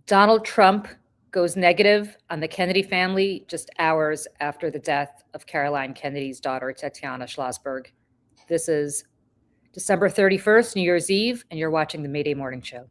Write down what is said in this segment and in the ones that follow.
Donald Trump goes negative on the Kennedy family just hours after the death of Caroline Kennedy's daughter, Tatiana Schlossberg. This is December 31st, New Year's Eve, and you're watching the Mayday Morning Show.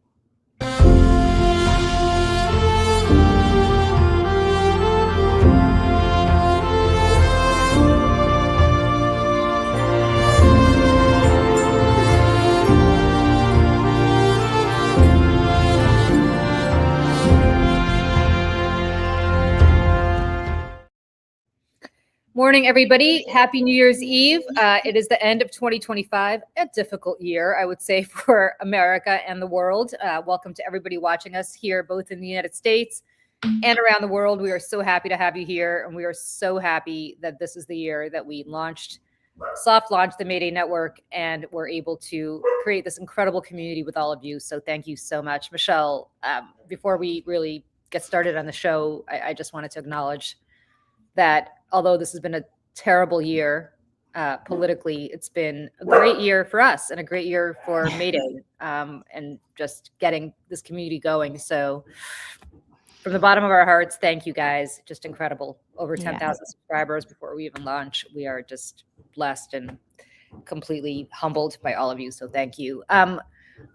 Morning, everybody. Happy New Year's Eve. It is the end of 2025, a difficult year, I would say, for America and the world. Welcome to everybody watching us here, both in the United States and around the world. We are so happy to have you here, and we are so happy that this is the year that we soft launched the Mayday Network, and we're able to create this incredible community with all of you. So thank you so much. Michelle, before we really get started on the show, I just wanted to acknowledge that although this has been a terrible year politically, it's been a great year for us and a great year for Mayday and just getting this community going. So from the bottom of our hearts, thank you guys. Just incredible. Over 10,000 subscribers before we even launch. We are just blessed and completely humbled by all of you. So thank you.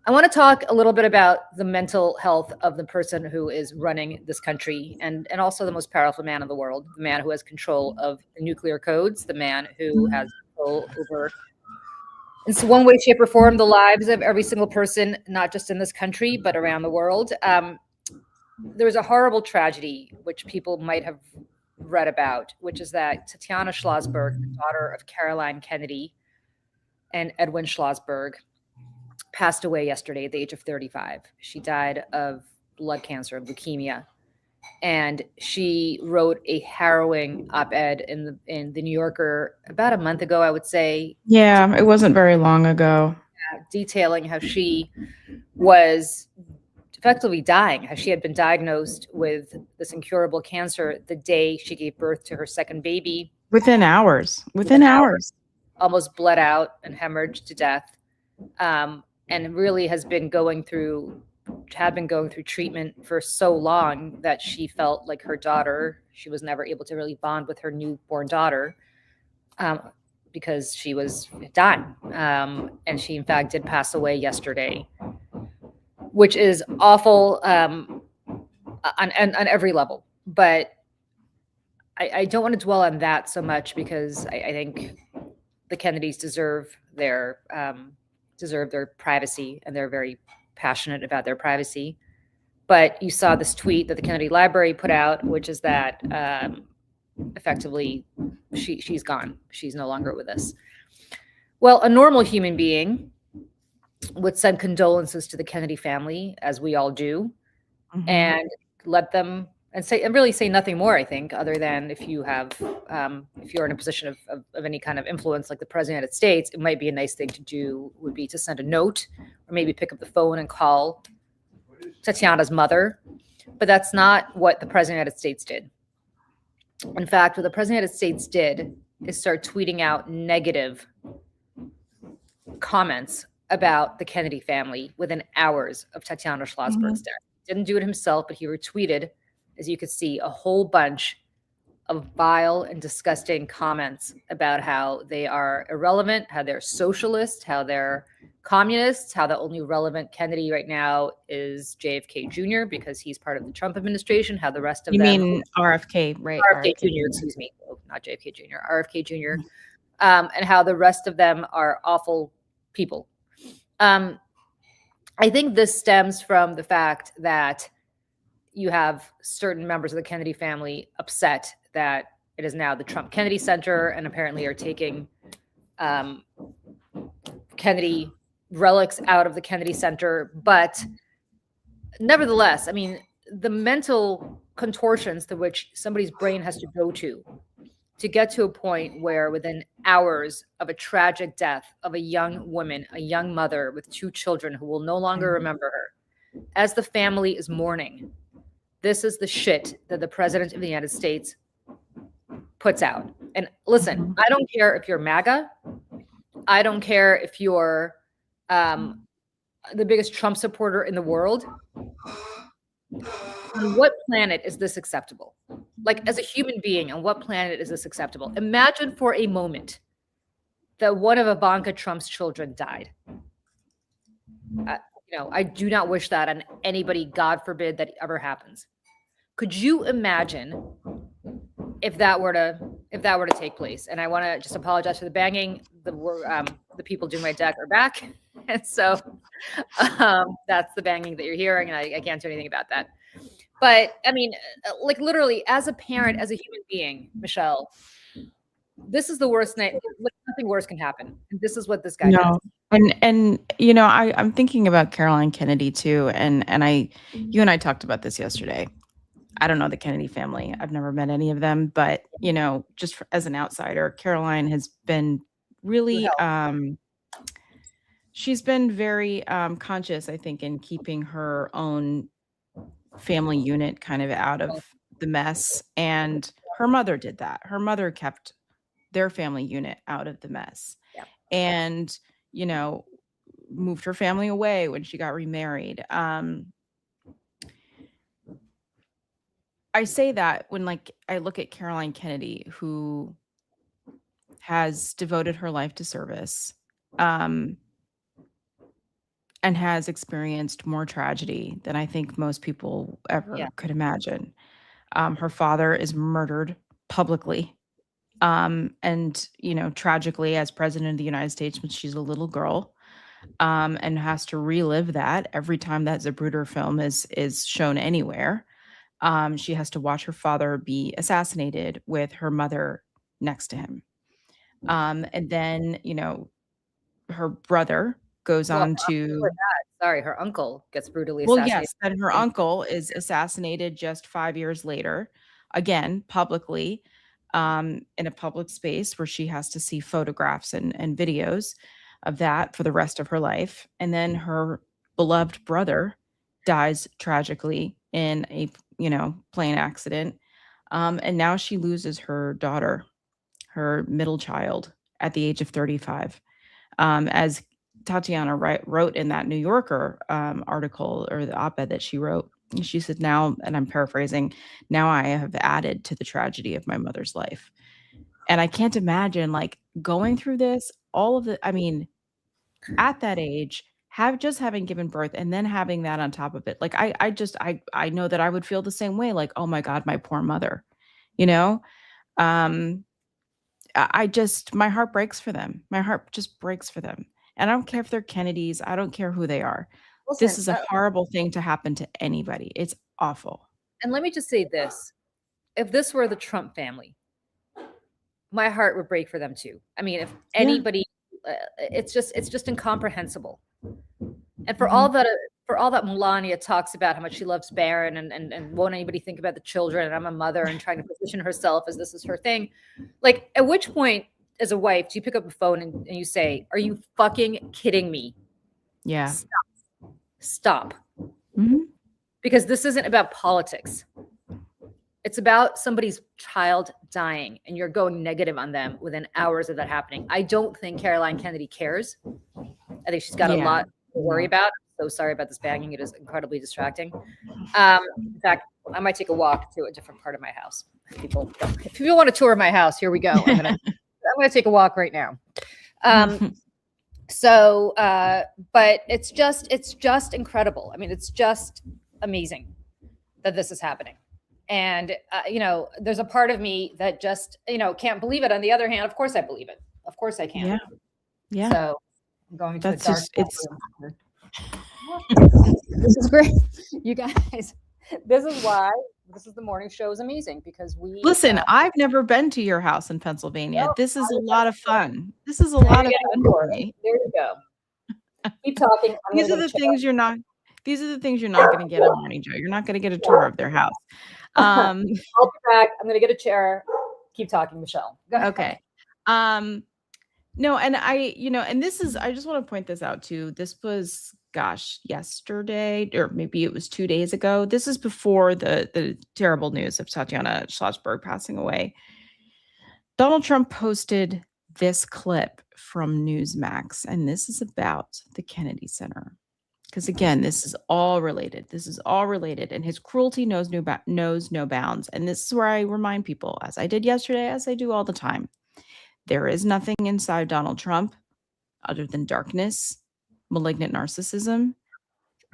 I want to talk a little bit about the mental health of the person who is running this country and also the most powerful man in the world, the man who has control of the nuclear codes, the man who has control over, in one way, shape, or form, the lives of every single person, not just in this country, but around the world. There was a horrible tragedy, which people might have read about, which is that Tatiana Schlossberg, the daughter of Caroline Kennedy and Edwin Schlossberg, passed away yesterday at the age of 35. She died of blood cancer, leukemia. And she wrote a harrowing op-ed in the New Yorker about a month ago, I would say. Yeah, it wasn't very long ago. Detailing how she was effectively dying, how she had been diagnosed with this incurable cancer the day she gave birth to her second baby. Within hours. Almost bled out and hemorrhaged to death. And really had been going through treatment for so long that she felt like her daughter, she was never able to really bond with her newborn daughter because she was dying. And she, in fact, did pass away yesterday, which is awful on every level. But I don't want to dwell on that so much because I think the Kennedys deserve their privacy, and they're very passionate about their privacy. But you saw this tweet that the Kennedy Library put out, which is that effectively she's gone. She's no longer with us. Well, a normal human being would send condolences to the Kennedy family, as we all do, and let them and really say nothing more, I think, other than if you're in a position of any kind of influence like the President of the United States, it might be a nice thing to do would be to send a note or maybe pick up the phone and call Tatiana's mother. But that's not what the President of the United States did. In fact, what the President of the United States did is start tweeting out negative comments about the Kennedy family within hours of Tatiana Schlossberg's death. Didn't do it himself, but he retweeted, as you could see, a whole bunch of vile and disgusting comments about how they are irrelevant, how they're socialist, how they're communists, how the only relevant Kennedy right now is JFK Jr. because he's part of the Trump administration, how the rest of them... You mean RFK, right? RFK Jr., excuse me. Oh, not JFK Jr., RFK Jr. And how the rest of them are awful people. I think this stems from the fact that you have certain members of the Kennedy family upset that it is now the Trump Kennedy Center and apparently are taking Kennedy relics out of the Kennedy Center. But nevertheless, I mean, the mental contortions to which somebody's brain has to go to get to a point where within hours of a tragic death of a young woman, a young mother with two children who will no longer remember her, as the family is mourning, this is the shit that the President of the United States puts out. And listen, I don't care if you're MAGA. I don't care if you're the biggest Trump supporter in the world. On what planet is this acceptable? Like, as a human being, on what planet is this acceptable? Imagine for a moment that one of Ivanka Trump's children died. I do not wish that on anybody. God forbid that ever happens. Could you imagine if that were to take place? And I want to just apologize for the banging. The people doing my deck are back, and so that's the banging that you're hearing, and I can't do anything about that. But I mean, like literally, as a parent, as a human being, Michelle, this is the worst night. Like, nothing worse can happen. And this is what this guy does. No. And I'm thinking about Caroline Kennedy too. And you and I talked about this yesterday. I don't know the Kennedy family. I've never met any of them, but just as an outsider, Caroline has been really she's been very conscious, I think, in keeping her own family unit kind of out of the mess. And her mother did that. Her mother kept their family unit out of the mess. Yeah. And, moved her family away when she got remarried. I say that when I look at Caroline Kennedy, who has devoted her life to service, and has experienced more tragedy than I think most people ever could imagine. Her father is murdered publicly. And tragically, as president of the United States when she's a little girl, and has to relive that every time that Zapruder film is shown anywhere. She has to watch her father be assassinated with her mother next to him. And then, her brother goes on to... Sorry, her uncle gets brutally assassinated. Well, yes, and her uncle is assassinated just 5 years later, again, publicly, in a public space where she has to see photographs and videos of that for the rest of her life. And then her beloved brother dies tragically in a, plane accident. And now she loses her daughter, her middle child, at the age of 35. As Tatiana wrote in that New Yorker article, or the op-ed that she wrote, she said, now, and I'm paraphrasing, now I have added to the tragedy of my mother's life. And I can't imagine going through this, all of the, I mean, at that age, having given birth and then having that on top of it. I know that I would feel the same way. Oh my God, my poor mother, my heart breaks for them. My heart just breaks for them. And I don't care if they're Kennedys. I don't care who they are. Listen, this is a horrible thing to happen to anybody. It's awful. And let me just say this. If this were the Trump family, my heart would break for them too. I mean, if anybody, it's just incomprehensible. And for all that Melania talks about how much she loves Barron and won't anybody think about the children, and I'm a mother and trying to position herself as this is her thing. At which point, as a wife, do you pick up the phone and you say, "Are you fucking kidding me?" Yeah. Stop. Mm-hmm. Because this isn't about politics. It's about somebody's child dying, and you're going negative on them within hours of that happening. I don't think Caroline Kennedy cares. I think she's got a lot to worry about. I'm so sorry about this banging. It is incredibly distracting. In fact, I might take a walk to a different part of my house. If people want to tour my house, here we go. I'm gonna take a walk right now. But it's just incredible. I mean, it's just amazing that this is happening. And, there's a part of me that just, can't believe it. On the other hand, of course I believe it. Of course I can. Yeah. So I'm going to That's This is great. You guys, this is the morning show is amazing because listen, I've never been to your house in Pennsylvania. No, this is a lot of fun. This is a lot of fun for me. There you go. Keep talking. These are the things you're not going to get on Morning Joe. You're not going to get a tour of their house. I'll be back. I'm going to get a chair. Keep talking, Michelle. Go ahead. Okay. No, and and this is, I just want to point this out too. This was, yesterday, or maybe it was 2 days ago. This is before the terrible news of Tatiana Schlossberg passing away. Donald Trump posted this clip from Newsmax, and this is about the Kennedy Center. Because again, this is all related. This is all related, and his cruelty knows no bounds. And this is where I remind people, as I did yesterday, as I do all the time, there is nothing inside Donald Trump other than darkness, malignant narcissism,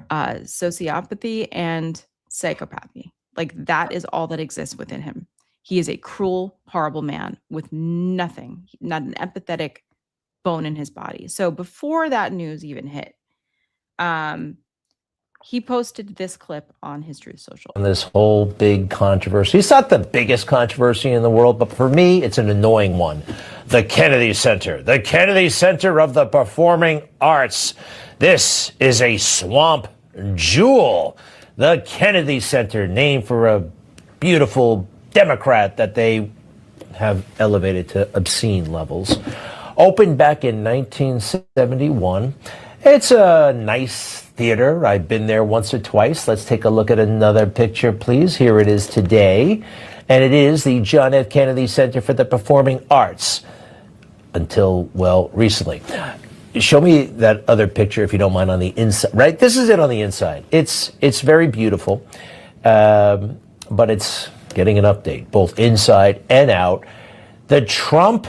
sociopathy, and psychopathy. Like that is all that exists within him. He is a cruel, horrible man with nothing, not an empathetic bone in his body. So before that news even hit, he posted this clip on his Truth Social. This whole big controversy. It's not the biggest controversy in the world, but for me, it's an annoying one. The Kennedy Center. The Kennedy Center of the Performing Arts. This is a swamp jewel. The Kennedy Center, named for a beautiful Democrat that they have elevated to obscene levels. Opened back in 1971. It's a nice theater. I've been there once or twice. Let's take a look at another picture, please. Here it is today. And it is the John F. Kennedy Center for the Performing Arts until, well, recently. Show me that other picture, if you don't mind, on the inside. Right? This is it on the inside. It's very beautiful, but it's getting an update, both inside and out. The Trump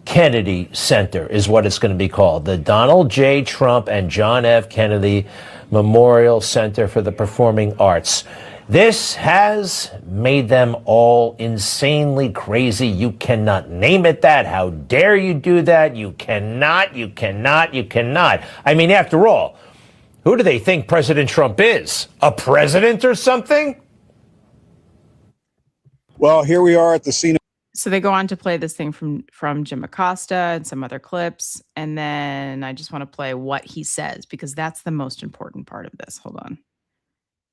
Kennedy Center is what it's going to be called. The Donald J. Trump and John F. Kennedy Memorial Center for the Performing Arts. This has made them all insanely crazy. You cannot name it that. How dare you do that? You cannot, you cannot, you cannot. I mean, after all, who do they think President Trump is? A president or something? Well, here we are at the scene. So they go on to play this thing from Jim Acosta and some other clips. And then I just want to play what he says, because that's the most important part of this. Hold on.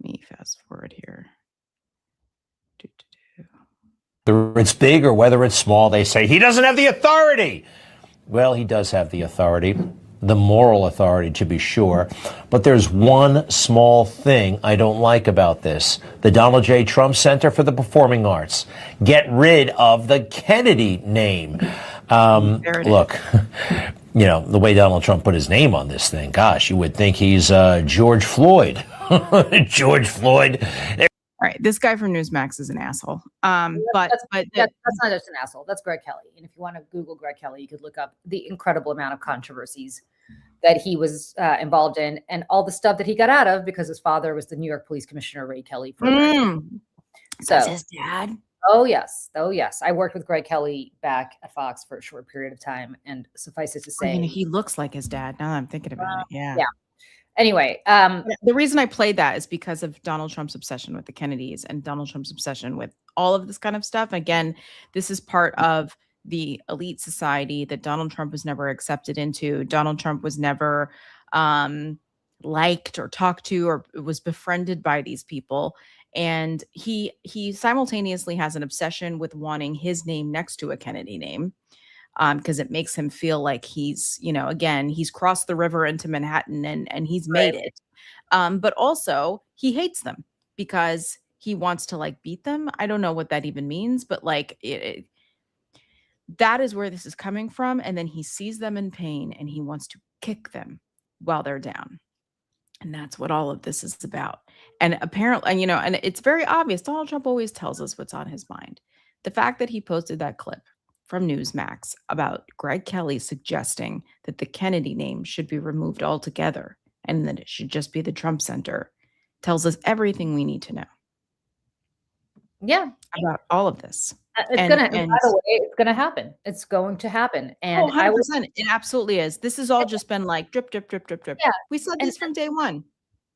Let me fast forward here. Whether it's big or whether it's small, they say he doesn't have the authority. Well, he does have the authority, the moral authority to be sure. But there's one small thing I don't like about this. The Donald J. Trump Center for the Performing Arts. Get rid of the Kennedy name. Look, you know, the way Donald Trump put his name on this thing, gosh, you would think he's George Floyd. George Floyd. All right, this guy from Newsmax is an asshole. But that's not just an asshole. That's Greg Kelly. And if you want to Google Greg Kelly, you could look up the incredible amount of controversies that he was involved in, and all the stuff that he got out of because his father was the New York Police Commissioner Ray Kelly. So that's his dad. Oh yes. I worked with Greg Kelly back at Fox for a short period of time, and suffice it to say, I mean, he looks like his dad. Now that I'm thinking about it, yeah. Anyway, the reason I played that is because of Donald Trump's obsession with the Kennedys and Donald Trump's obsession with all of this kind of stuff. Again, this is part of the elite society that Donald Trump was never accepted into. Donald Trump was never liked or talked to or was befriended by these people. And he simultaneously has an obsession with wanting his name next to a Kennedy name. Because it makes him feel like he's, you know, again, he's crossed the river into Manhattan and he's made it. But also he hates them because he wants to like beat them. I don't know what that even means, but like that is where this is coming from. And then he sees them in pain and he wants to kick them while they're down. And that's what all of this is about. And apparently, you know, and it's very obvious. Donald Trump always tells us what's on his mind. The fact that he posted that clip from Newsmax about Greg Kelly suggesting that the Kennedy name should be removed altogether and that it should just be the Trump Center tells us everything we need to know. Yeah. About all of this. By the way, it's gonna happen. It's going to happen. And 100%, it absolutely is. This has all just been like drip, drip, drip, drip, drip. Yeah. We said this from day one.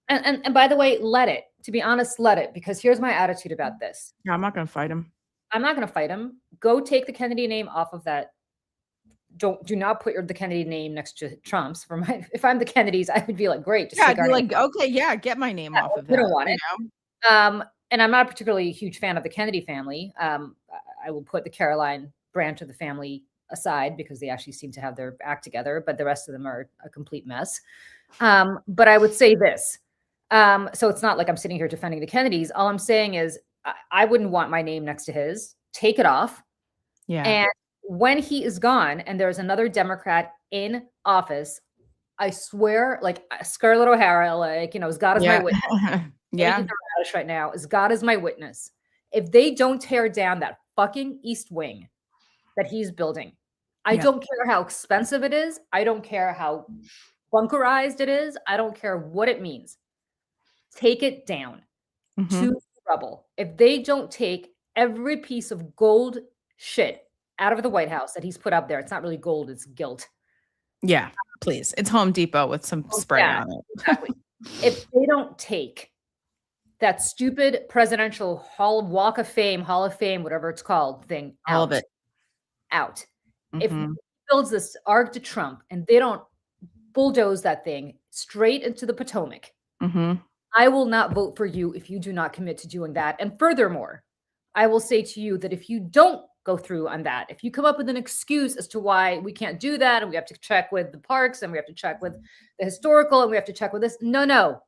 And by the way, let it. To be honest, let it. Because here's my attitude about this. No, I'm not going to fight him. I'm not going to fight him. Go take the Kennedy name off of that. Do not put the Kennedy name next to Trump's. If I'm the Kennedys, I would be like, great. Just I'd be like, okay, yeah, get my name off of that. I don't want it. Know? And I'm not particularly a huge fan of the Kennedy family. I will put the Caroline branch of the family aside because they actually seem to have their act together, but the rest of them are a complete mess. But I would say this. So it's not like I'm sitting here defending the Kennedys. All I'm saying is I wouldn't want my name next to his. Take it off. Yeah. And when he is gone and there's another Democrat in office, I swear, like Scarlett O'Hara, like, as God is my Yeah. witness. Yeah. Anything Radish right now is God is my witness. If they don't tear down that fucking East Wing that he's building, I Yeah. don't care how expensive it is. I don't care how bunkerized it is. I don't care what it means. Take it down Mhm. to rubble. If they don't take every piece of gold shit out of the White House that he's put up there, it's not really gold, it's gilt. Yeah, please. It's Home Depot with some spray Yeah, on it. exactly. If they don't take that stupid presidential Walk of Fame, Hall of Fame, whatever it's called, thing All of it. out. If he Mhm. builds this Arc de Trump and they don't bulldoze that thing straight into the Potomac, Mhm. I will not vote for you if you do not commit to doing that. And furthermore, I will say to you that if you don't go through on that, if you come up with an excuse as to why we can't do that, and we have to check with the parks, and we have to check with the historical, and we have to check with this, no.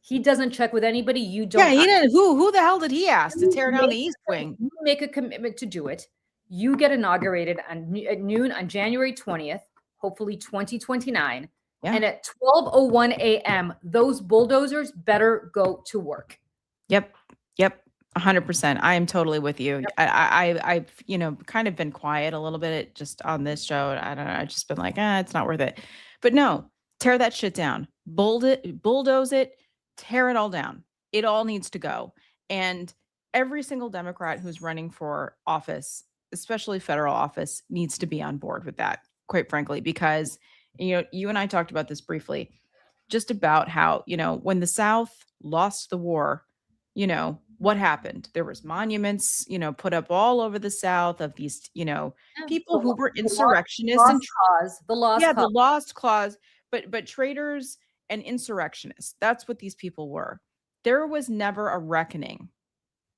He doesn't check with anybody. You don't. Yeah, he didn't. Who the hell did he ask to tear down the East Wing? You make a commitment to do it. You get inaugurated at noon on January 20th, hopefully 2029. Yeah. And at 12:01 a.m., those bulldozers better go to work. Yep. 100%. I am totally with you. Yep. I've kind of been quiet a little bit just on this show. I don't know. I've just been like, it's not worth it. But no, tear that shit down. Bulldoze it, tear it all down. It all needs to go. And every single Democrat who's running for office, especially federal office, needs to be on board with that, quite frankly, because you and I talked about this briefly, just about how, when the South lost the war, what happened? There was monuments, put up all over the South of these, people who were insurrectionists and the lost the cause. lost clause, but traitors and insurrectionists. That's what these people were. There was never a reckoning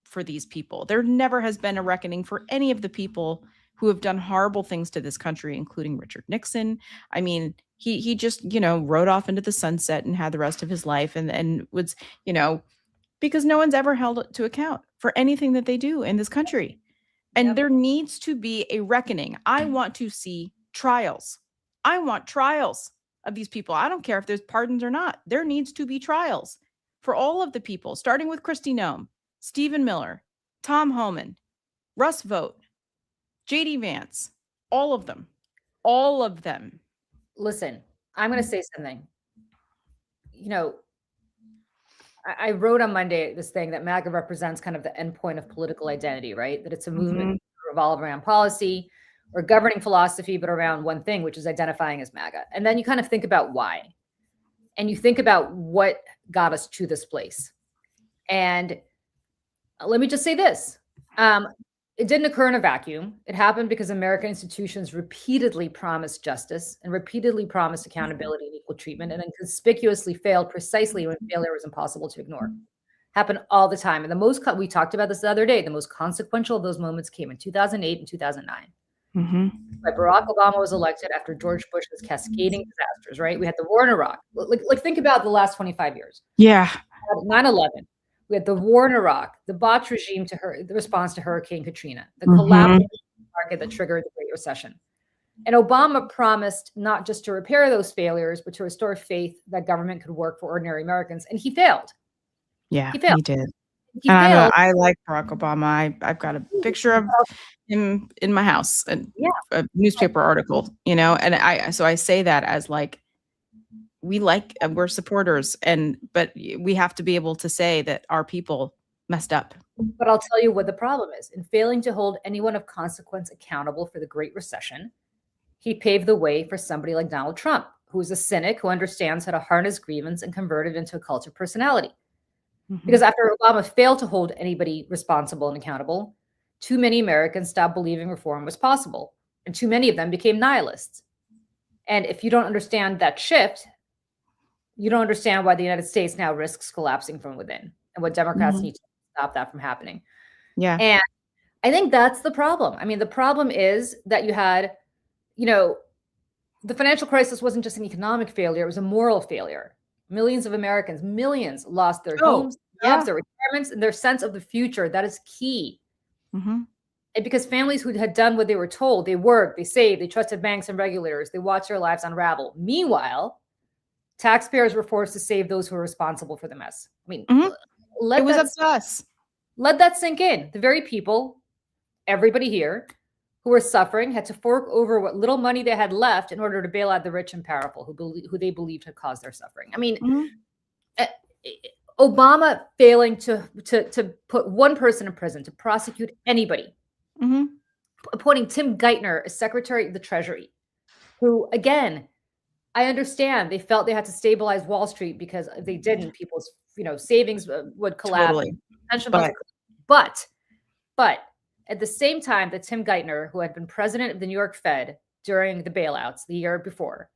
for these people. There never has been a reckoning for any of the people who have done horrible things to this country, including Richard Nixon. I mean, he just, rode off into the sunset and had the rest of his life and was, because no one's ever held it to account for anything that they do in this country. And Yep. there needs to be a reckoning. I want to see trials. I want trials of these people. I don't care if there's pardons or not. There needs to be trials for all of the people, starting with Kristi Noem, Stephen Miller, Tom Homan, Russ Vogt, JD Vance, all of them. All of them. Listen, I'm going to say something. I wrote on Monday this thing that MAGA represents kind of the endpoint of political identity, right? That it's a movement revolved around policy or governing philosophy, but around one thing, which is identifying as MAGA. And then you kind of think about why. And you think about what got us to this place. And let me just say this. It didn't occur in a vacuum. It happened because American institutions repeatedly promised justice and repeatedly promised accountability and equal treatment, and then conspicuously failed precisely when failure was impossible to ignore. Happened all the time. And we talked about this the other day, the most consequential of those moments came in 2008 and 2009. But Barack Obama was elected after George Bush's cascading disasters, right? We had the war in Iraq. Like think about the last 25 years. Yeah. 9/11. We had the war in Iraq, the botched regime the response to Hurricane Katrina, the collapse of the market that triggered the Great Recession. And Obama promised not just to repair those failures, but to restore faith that government could work for ordinary Americans. And he failed. Yeah, he failed. He did. He failed. I like Barack Obama. I've got a picture of him in my house and a newspaper article, and I say that as like, we're supporters, but we have to be able to say that our people messed up. But I'll tell you what the problem is. In failing to hold anyone of consequence accountable for the Great Recession, he paved the way for somebody like Donald Trump, who is a cynic who understands how to harness grievance and convert it into a cult of personality. Because after Obama failed to hold anybody responsible and accountable, too many Americans stopped believing reform was possible, and too many of them became nihilists. And if you don't understand that shift, you don't understand why the United States now risks collapsing from within, and what Democrats need to stop that from happening. Yeah. And I think that's the problem. I mean, the problem is that you had, the financial crisis wasn't just an economic failure, it was a moral failure. Millions of Americans, lost their homes, jobs, their retirements, and their sense of the future. That is key. And because families who had done what they were told, they worked, they saved, they trusted banks and regulators, they watched their lives unravel. Meanwhile, taxpayers were forced to save those who were responsible for the mess. I mean, Mhm. It let was that up to us. let that sink in. The very people, everybody here, who were suffering had to fork over what little money they had left in order to bail out the rich and powerful who they believed had caused their suffering. I mean, Mhm. eh, Obama failing to put one person in prison, to prosecute anybody, Mhm. appointing Tim Geithner as Secretary of the Treasury, who, again, I understand they felt they had to stabilize Wall Street because if they didn't, people's savings would collapse, Totally. pension funds. But But at the same time that Tim Geithner, who had been president of the New York Fed during the bailouts the year before,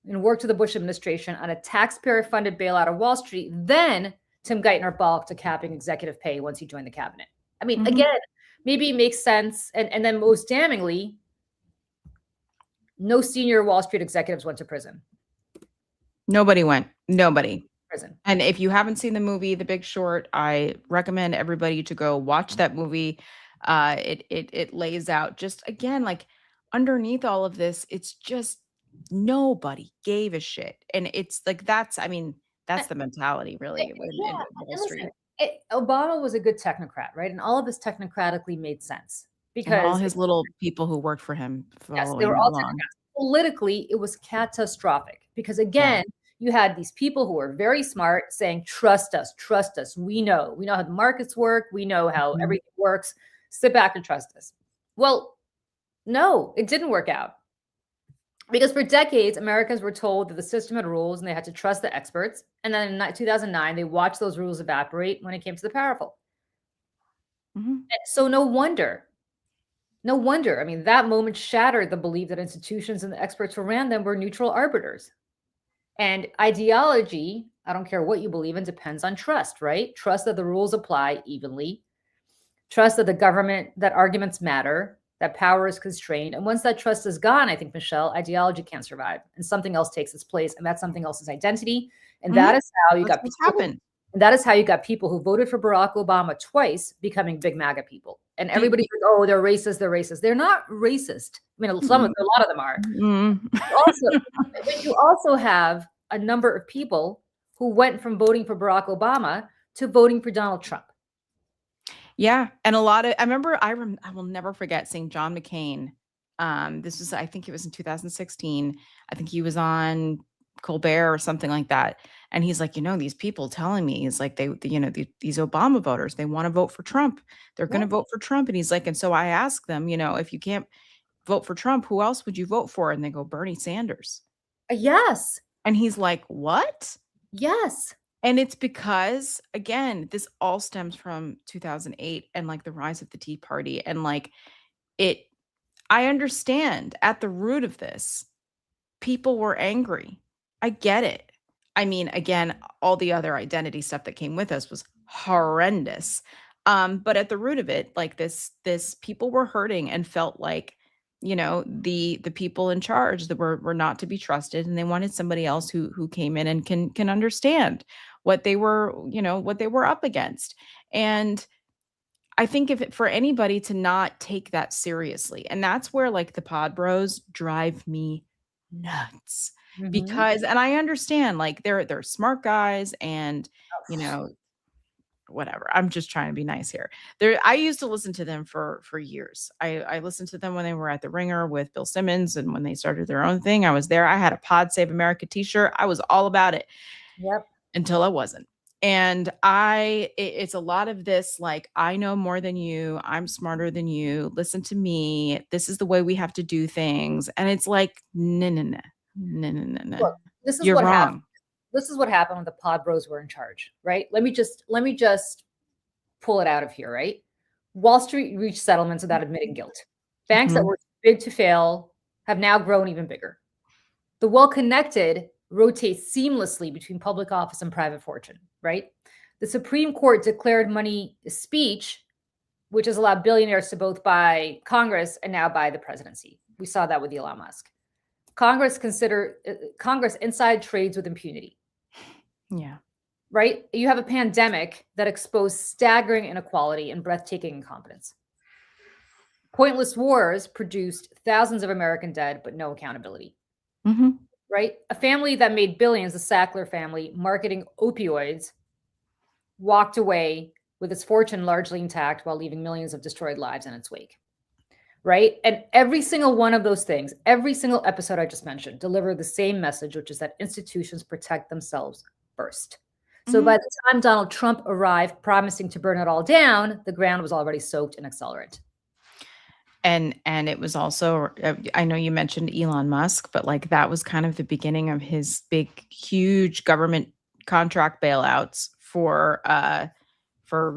and worked with the Bush administration on a taxpayer-funded bailout of Wall Street, then Tim Geithner balked to capping executive pay once he joined the cabinet. I mean, Mhm. again, maybe it makes sense. And then most damningly, no senior Wall Street executives went to prison. Nobody went. Nobody. Prison. And if you haven't seen the movie The Big Short, I recommend everybody to go watch that movie. It lays out just again, like underneath all of this, it's just nobody gave a shit. And it's like I mean, that's the mentality really in Wall And Street. listen, Obama was a good technocrat, right? And all of this technocratically made sense And all because his little people who worked for him yes, they following were all along. technocrats. Politically, it was catastrophic because Yeah. again, you had these people who were very smart saying, trust us. We know how the markets work. We know how Mhm. everything works. Sit back and trust us. Well, no, it didn't work out. Because for decades, Americans were told that the system had rules and they had to trust the experts. And then in 2009, they watched those rules evaporate when it came to the powerful. Mhm. And so no wonder. I mean, that moment shattered the belief that institutions and the experts who ran them were neutral arbiters. And ideology, I don't care what you believe in, depends on trust, right? Trust that the rules apply evenly. Trust that that arguments matter, that power is constrained. And once that trust is gone, I think, Michelle, ideology can't survive and something else takes its place. And that something else is identity. And that Mhm. is how you That's got what's people, happened. and that is how you got people who voted for Barack Obama twice becoming big MAGA people. And everybody's like, oh, they're racist. They're not racist. I mean, a lot of them are. Mhm. But you also have a number of people who went from voting for Barack Obama to voting for Donald Trump. Yeah, and a lot of I will never forget seeing John McCain. This was I think it was in 2016. I think he was on Colbert or something like that. And he's like, these people telling me is like these Obama voters, they want to vote for Trump. They're going to vote for Trump. And he's like, and so I ask them, if you can't vote for Trump, who else would you vote for? And they go, Bernie Sanders. Yes. And he's like, what? Yes. And it's because, again, this all stems from 2008 and like the rise of the Tea Party. And like I understand at the root of this, people were angry. I get it. I mean, again, all the other identity stuff that came with us was horrendous. But at the root of it, like this people were hurting and felt like, the people in charge that were not to be trusted, and they wanted somebody else who came in and can understand what they were, what they were up against. And I think for anybody to not take that seriously, and that's where like the pod bros drive me nuts Mhm. because, and I understand like they're smart guys and, whatever. I'm just trying to be nice here. I used to listen to them for years. I listened to them when they were at the Ringer with Bill Simmons, and when they started their own thing, I was there. I had a Pod Save America t-shirt. I was all about it. Yep. Until I wasn't. And it's a lot of this, like, I know more than you. I'm smarter than you. Listen to me. This is the way we have to do things. And it's like, no, no, no, no, no, no, no. Look, this is You're what wrong. happened. This is what happened when the pod bros were in charge, right? Let me just pull it out of here, right? Wall Street reached settlements without admitting guilt. Banks that Mhm. were too big to fail have now grown even bigger. The well-connected rotate seamlessly between public office and private fortune, right? The Supreme Court declared money speech, which has allowed billionaires to both buy Congress and now buy the presidency. We saw that with Elon Musk. Congress inside trades with impunity. Yeah. Right? You have a pandemic that exposed staggering inequality and breathtaking incompetence. Pointless wars produced thousands of American dead, but no accountability. Mm-hmm. Right? A family that made billions, the Sackler family, marketing opioids, walked away with its fortune largely intact while leaving millions of destroyed lives in its wake. Right? And every single one of those things, every single episode I just mentioned, deliver the same message, which is that institutions protect themselves first. So by the time Donald Trump arrived promising to burn it all down, the ground was already soaked in accelerant. And it was also, I know you mentioned Elon Musk, but like that was kind of the beginning of his big, huge government contract bailouts for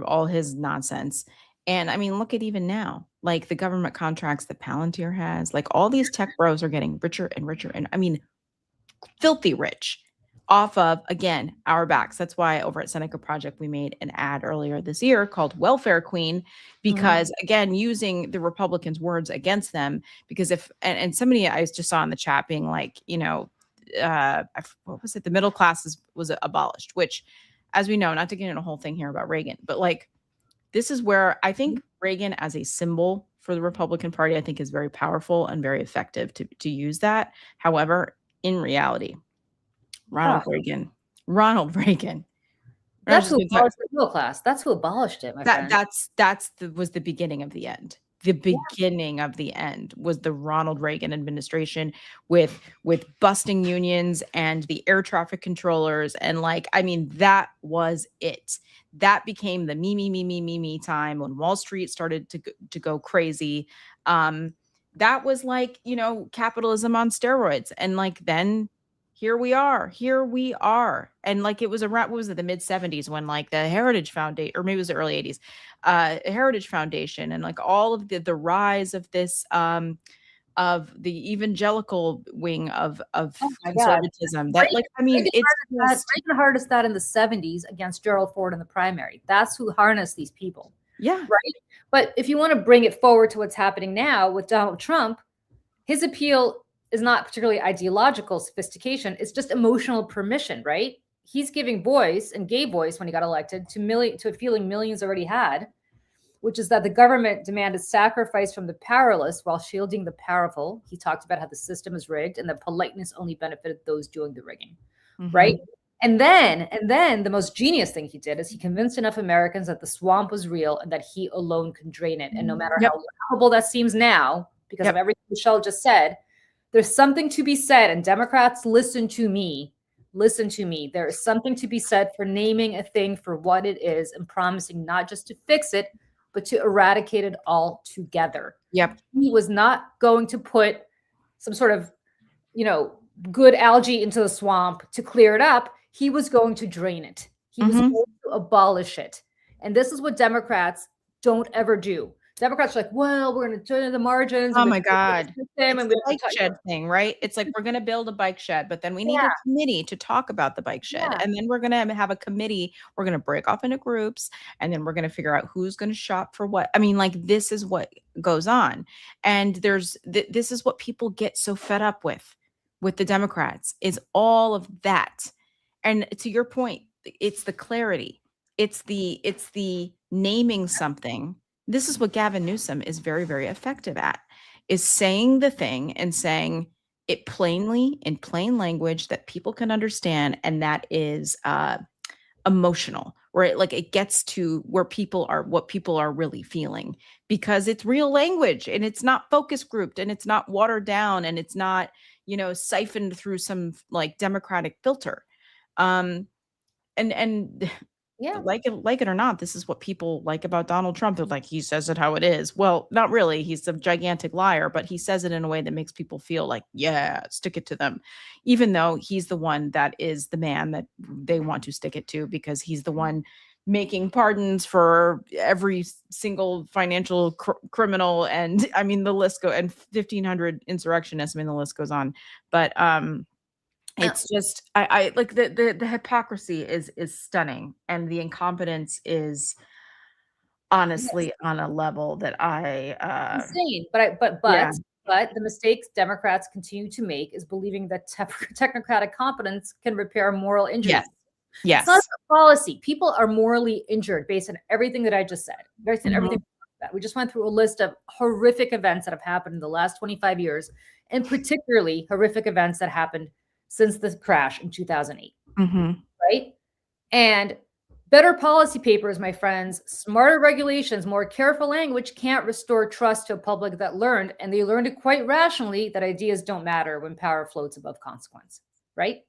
all his nonsense. And I mean, look at even now, like the government contracts that Palantir has, like all these tech bros are getting richer and richer. And I mean, filthy rich off of, again, our backs. That's why over at Seneca Project, we made an ad earlier this year called Welfare Queen, because again, using the Republicans' words against them, because if, and somebody I just saw in the chat being like, you know, what was it? The middle class was abolished, which, as we know, not to get into a whole thing here about Reagan, but like, this is where I think Reagan as a symbol for the Republican Party, I think is very powerful and very effective to use that. However, in reality, Ronald Reagan. That's who abolished the middle class. That's who abolished it, my friend. Was the beginning of the end. The beginning of the end was the Ronald Reagan administration with busting unions and the air traffic controllers. And like, I mean, that was it. That became the me time when Wall Street started to go crazy. That was like, you know, capitalism on steroids. And like, then here we are. And like, it was around, what was it, the mid 70s when like the Heritage Foundation, or maybe it was the early 80s, Heritage Foundation, and like all of the rise of this, of the evangelical wing of conservatism. That like, I mean, Reagan harnessed that in the 70s against Gerald Ford in the primary. That's who harnessed these people. Yeah. Right. But if you want to bring it forward to what's happening now with Donald Trump, his appeal is not particularly ideological sophistication. It's just emotional permission, right? He's giving voice and gave voice when he got elected to a feeling millions already had, which is that the government demanded sacrifice from the powerless while shielding the powerful. He talked about how the system is rigged and that politeness only benefited those doing the rigging, right? And then the most genius thing he did is he convinced enough Americans that the swamp was real and that he alone could drain it. And no matter how laughable that seems now, because of everything Michelle just said, there's something to be said. And Democrats, listen to me. There is something to be said for naming a thing for what it is and promising not just to fix it, but to eradicate it altogether. Yep. He was not going to put some sort of, you know, good algae into the swamp to clear it up. He was going to drain it. He was going to abolish it. And this is what Democrats don't ever do. Democrats are like, well, we're going to turn in the margins. Oh my God. It's the bike shed thing, right? It's like, we're going to build a bike shed, but then we need a committee to talk about the bike shed. And then we're going to have a committee. We're going to break off into groups, and then we're going to figure out who's going to shop for what. I mean, like, this is what goes on. And this is what people get so fed up with the Democrats, is all of that. And to your point, it's the clarity. It's the naming something. This is what Gavin Newsom is very, very effective at, is saying the thing and saying it plainly, in plain language that people can understand. And that is emotional, where it gets to where people are, what people are really feeling, because it's real language and it's not focus grouped and it's not watered down and it's not, you know, siphoned through some like Democratic filter. Yeah, like it or not, this is what people like about Donald Trump. They're like, he says it how it is. Well, not really. He's a gigantic liar, but he says it in a way that makes people feel like, yeah, stick it to them, even though he's the one that is the man that they want to stick it to, because he's the one making pardons for every single financial criminal. And I mean, the list goes, and 1,500 insurrectionists. I mean, the list goes on. But it's just, I like the hypocrisy is stunning, and the incompetence is honestly on a level that insane. But the mistakes Democrats continue to make is believing that technocratic competence can repair moral injuries. Yes. It's not a policy. People are morally injured based on everything that I just said, based on everything we talked that. We just went through a list of horrific events that have happened in the last 25 years, and particularly horrific events that happened since the crash in 2008, right? And better policy papers, my friends, smarter regulations, more careful language can't restore trust to a public that learned, and they learned it quite rationally, that ideas don't matter when power floats above consequence, right?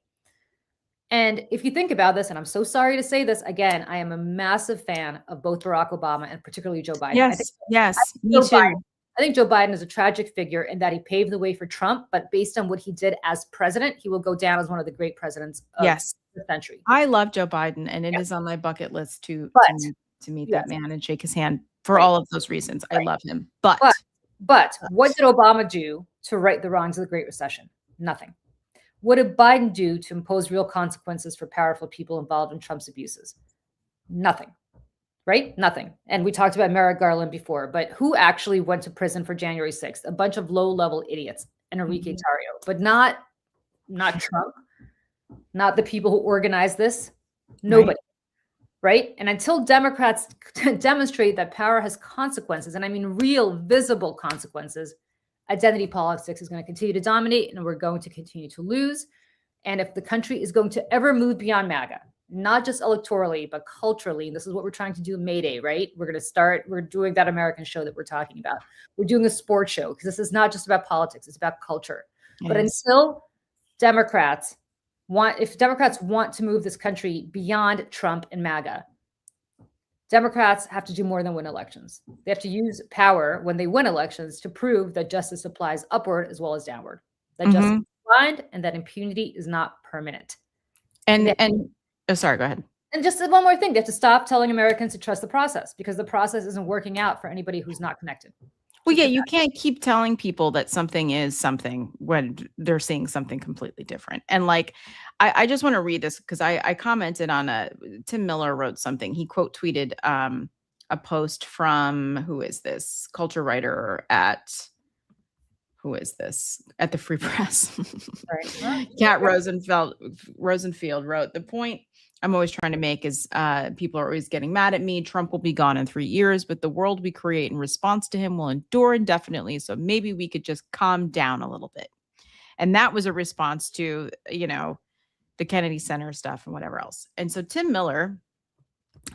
And if you think about this, and I'm so sorry to say this, again, I am a massive fan of both Barack Obama and particularly Joe Biden. Yes, me too. I think Joe Biden is a tragic figure in that he paved the way for Trump, but based on what he did as president, he will go down as one of the great presidents of the century. I love Joe Biden, and it is on my bucket list to meet that man and shake his hand for all of those reasons. I love him. But what did Obama do to right the wrongs of the Great Recession? Nothing. What did Biden do to impose real consequences for powerful people involved in Trump's abuses? Nothing. Right? Nothing. And we talked about Merrick Garland before, but who actually went to prison for January 6th? A bunch of low-level idiots and Enrique Tarrio, but not Trump, not the people who organized this. Nobody. Right? And until Democrats demonstrate that power has consequences, and I mean real, visible consequences, identity politics is going to continue to dominate, and we're going to continue to lose. And if the country is going to ever move beyond MAGA, not just electorally, but culturally, and this is what we're trying to do in Mayday, right? We're doing that American show that we're talking about. We're doing a sports show, because this is not just about politics, it's about culture. But until if Democrats want to move this country beyond Trump and MAGA, Democrats have to do more than win elections. They have to use power when they win elections to prove that justice applies upward as well as downward, that justice is blind and that impunity is not permanent. Oh, sorry, go ahead. And just one more thing, they have to stop telling Americans to trust the process, because the process isn't working out for anybody who's not connected. Well, yeah, you can't keep telling people that something is something when they're seeing something completely different. And like, I just want to read this because I commented on Tim Miller wrote something. He quote tweeted a post from, who is this culture writer at the Free Press. Kat Rosenfield wrote, "The point I'm always trying to make is people are always getting mad at me. Trump will be gone in 3 years, but the world we create in response to him will endure indefinitely. So maybe we could just calm down a little bit." And that was a response to, the Kennedy Center stuff and whatever else. And so Tim Miller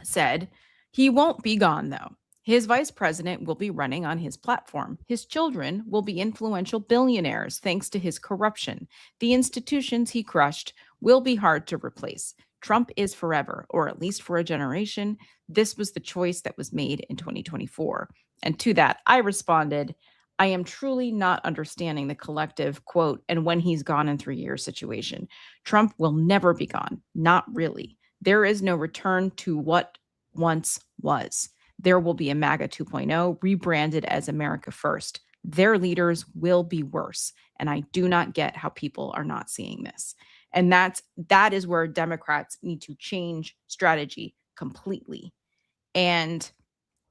said, he won't be gone, though. His vice president will be running on his platform. His children will be influential billionaires thanks to his corruption. The institutions he crushed will be hard to replace. Trump is forever, or at least for a generation. This was the choice that was made in 2024. And to that, I responded, I am truly not understanding the collective quote, and when he's gone in 3 years situation. Trump will never be gone. Not really. There is no return to what once was. There will be a MAGA 2.0 rebranded as America First. Their leaders will be worse. And I do not get how people are not seeing this. And that is where Democrats need to change strategy completely and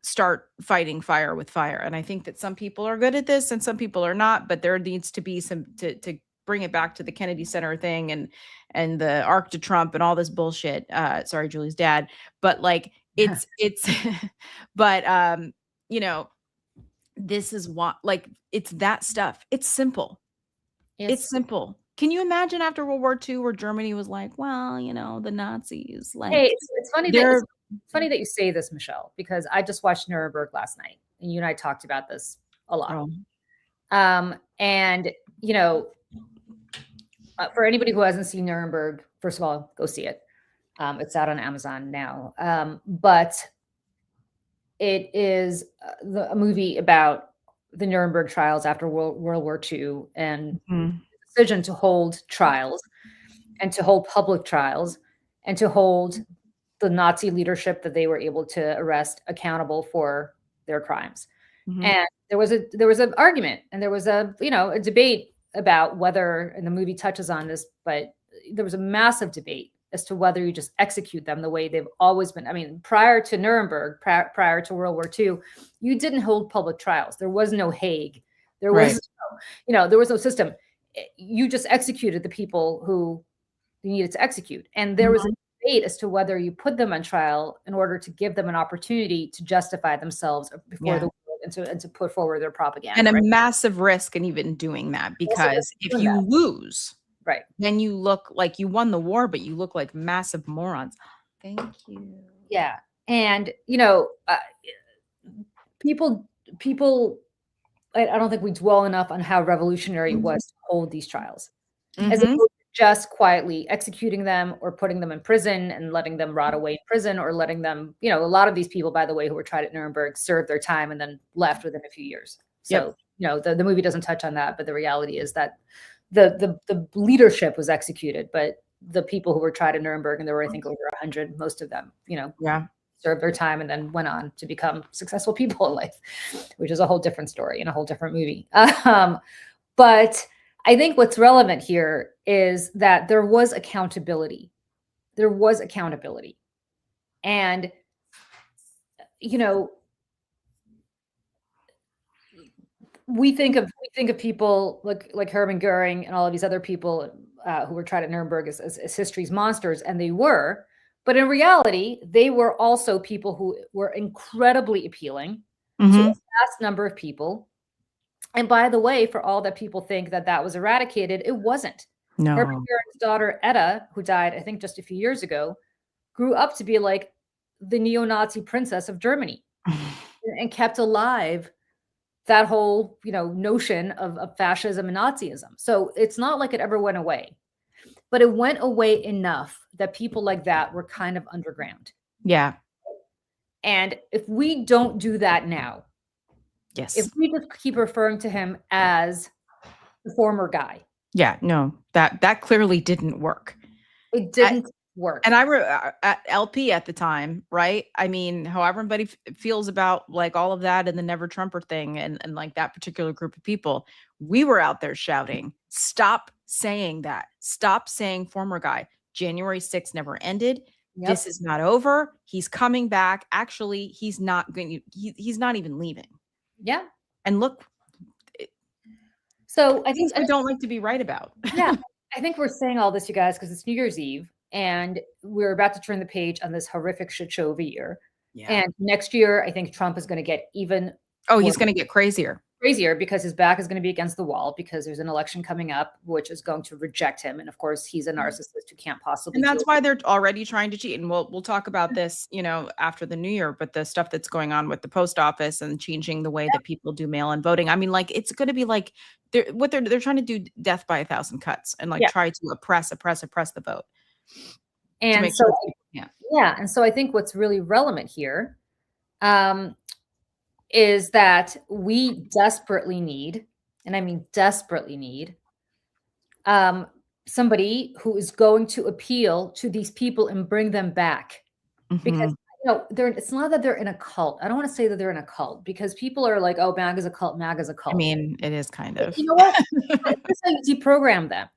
start fighting fire with fire. And I think that some people are good at this and some people are not, but there needs to be some to bring it back to the Kennedy Center thing and the Arc to Trump and all this bullshit. Sorry, Julie's dad. But like it's but this is what, like, it's that stuff. It's simple. Yes. It's simple. Can you imagine after World War II where Germany was like, well, the Nazis, like, hey, it's funny that you say this, Michelle, because I just watched Nuremberg last night and you and I talked about this a lot. And for anybody who hasn't seen Nuremberg, first of all, go see it. It's out on Amazon now. But it is a movie about the Nuremberg trials after World War II and the decision to hold trials and to hold public trials and to hold the Nazi leadership that they were able to arrest accountable for their crimes. And there was an argument and there was a debate about whether, and the movie touches on this, but there was a massive debate as to whether you just execute them the way they've always been. I mean, prior to Nuremberg, prior to World War II, you didn't hold public trials. There was no Hague. There was there was no system. You just executed the people who you needed to execute. And there was a debate as to whether you put them on trial in order to give them an opportunity to justify themselves before the world to put forward their propaganda. And a right? massive risk in even doing that, because if doing you that. lose, Right. then you look like you won the war, but you look like massive morons. Thank you. Yeah. And, people, I don't think we dwell enough on how revolutionary it was to hold these trials, as Mhm. opposed to just quietly executing them or putting them in prison and letting them rot away in prison, or letting them, a lot of these people, by the way, who were tried at Nuremberg served their time and then left within a few years. So, the movie doesn't touch on that, but the reality is that the leadership was executed, but the people who were tried at Nuremberg, and there were, I think, over 100, most of them, Yeah. served their time and then went on to become successful people in life, which is a whole different story and a whole different movie. But I think what's relevant here is that there was accountability. There was accountability. And, we think of people like Hermann Goering and all of these other people who were tried at Nuremberg as history's monsters, and they were. But in reality, they were also people who were incredibly appealing to a vast number of people. And by the way, for all that people think that was eradicated, it wasn't. No. Hermann Goering's daughter, Etta, who died, I think, just a few years ago, grew up to be like the neo-Nazi princess of Germany and kept alive that whole, notion of fascism and Nazism. So it's not like it ever went away, but it went away enough that people like that were kind of underground. Yeah. And if we don't do that now, Yes. if we just keep referring to him as the former guy. Yeah. No, that clearly didn't work. It didn't work. And I were at LP at the time, right? I mean, how everybody feels about like all of that and the Never Trumper thing and like that particular group of people, we were out there shouting, stop saying that. Stop saying former guy. January 6th never ended. Yep. This is not over. He's coming back. Actually, he's not going. He's not even leaving. Yeah. And look. So I think I don't like to be right about. Yeah. I think we're saying all this, you guys, because it's New Year's Eve. And we're about to turn the page on this horrific shit show of a year. Yeah. And next year, I think Trump is going to get even. Oh, he's going to get crazier because his back is going to be against the wall, because there's an election coming up, which is going to reject him. And of course, he's a narcissist who can't possibly. And that's why they're already trying to cheat. And we'll talk about this, after the new year, but the stuff that's going on with the post office and changing the way that people do mail-in voting. I mean, like, it's going to be like they're trying to do death by 1,000 cuts and try to oppress the vote. And so, and so I think what's really relevant here is that we desperately need, and I mean desperately need, somebody who is going to appeal to these people and bring them back. Because it's not that they're in a cult. I don't want to say that they're in a cult, because people are like, oh, MAGA's a cult, MAGA's a cult. I mean, it is kind of. You know what? That's how you deprogram them.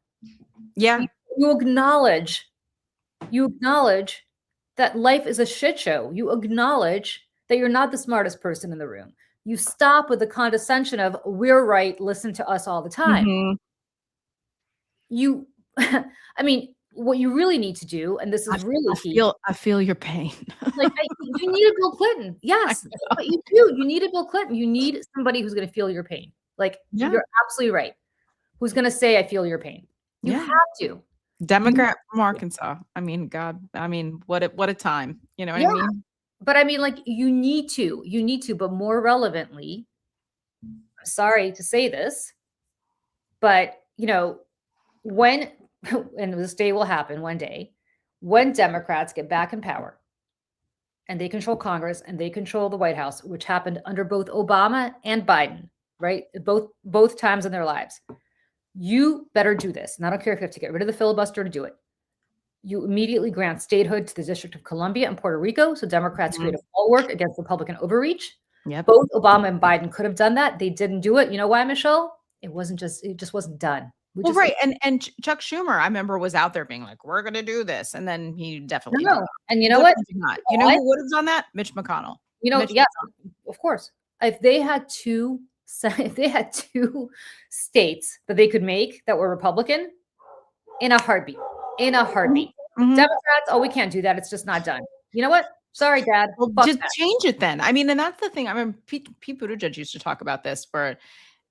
Yeah. You acknowledge that life is a shit show. You acknowledge that you're not the smartest person in the room. You stop with the condescension of, we're right, listen to us all the time. I mean, what you really need to do, and this is really key. I feel your pain. You need a Bill Clinton. Yes, but you do. You need a Bill Clinton. You need somebody who's going to feel your pain. You're absolutely right. Who's going to say, I feel your pain. You have to. Democrat from Arkansas. I mean, God, I mean, what a time. You know what I mean? But I mean, you need to, but more relevantly, I'm sorry to say this, but when, and this day will happen one day, when Democrats get back in power and they control Congress and they control the White House, which happened under both Obama and Biden, right? Both times in their lives. You better do this. And I don't care if you have to get rid of the filibuster to do it. You immediately grant statehood to the District of Columbia and Puerto Rico, so Democrats create a bulwark against Republican overreach. Yep. Both Obama and Biden could have done that. They didn't do it. You know why, Michelle? It just wasn't done. Right. And Chuck Schumer, I remember, was out there being like, we're going to do this. And then he definitely did not. And you know what? You know who would have done that? Mitch McConnell. Yes, of course. If they had two states that they could make that were Republican, in a heartbeat. Democrats, we can't do that. It's just not done. You know what? Sorry, Dad. Well, Fuck just that. change it then. I mean, and that's the thing. I mean, Pete Buttigieg used to talk about this for,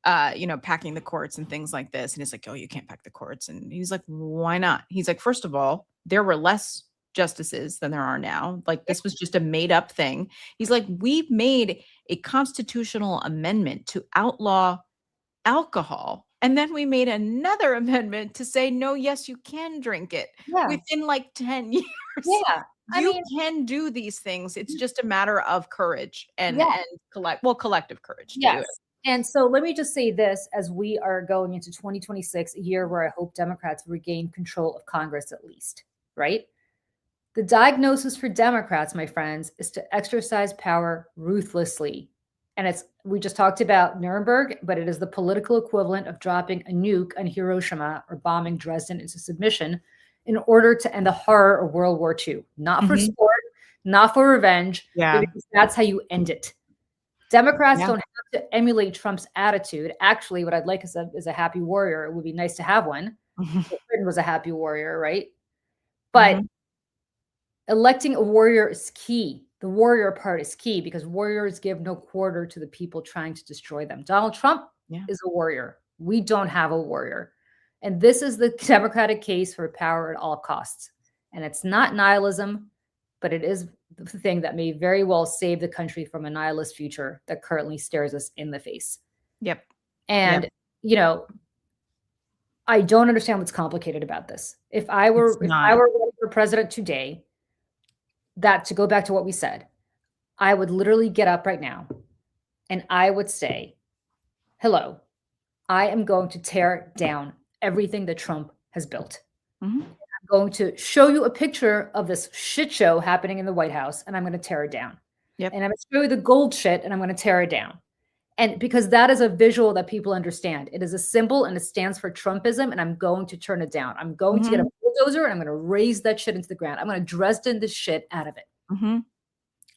packing the courts and things like this. And it's like, oh, you can't pack the courts. And he's like, why not? He's like, first of all, there were less justices than there are now. Like, this was just a made up thing. He's like, we've made a constitutional amendment to outlaw alcohol. And then we made another amendment to say, no, yes, you can drink it Yeah. within like 10 years. Yeah. You can do these things. It's just a matter of courage and Yeah. collective courage to do Yes. it. And so let me just say this as we are going into 2026, a year where I hope Democrats regain control of Congress at least, right? The diagnosis for Democrats, my friends, is to exercise power ruthlessly. And we just talked about Nuremberg, but it is the political equivalent of dropping a nuke on Hiroshima or bombing Dresden into submission in order to end the horror of World War II. Not for sport, not for revenge, but because that's how you end it. Democrats don't have to emulate Trump's attitude. Actually, what I'd like is a happy warrior. It would be nice to have one. Clinton was a happy warrior, right? But electing a warrior is key. The warrior part is key because warriors give no quarter to the people trying to destroy them. Donald Trump is a warrior. We don't have a warrior. And this is the Democratic case for power at all costs. And it's not nihilism, but it is the thing that may very well save the country from a nihilist future that currently stares us in the face. Yep. And, I don't understand what's complicated about this. If I were running for president today, to go back to what we said, I would literally get up right now and I would say, hello, I am going to tear down everything that Trump has built. I'm going to show you a picture of this shit show happening in the White House, and I'm going to tear it down. And I'm going to show you the gold shit, and I'm going to tear it down. And because that is a visual that people understand. It is a symbol, and it stands for Trumpism, and I'm going to turn it down. I'm going to get a bulldozer, and I'm going to raise that shit into the ground. I'm going to Dresden the shit out of it.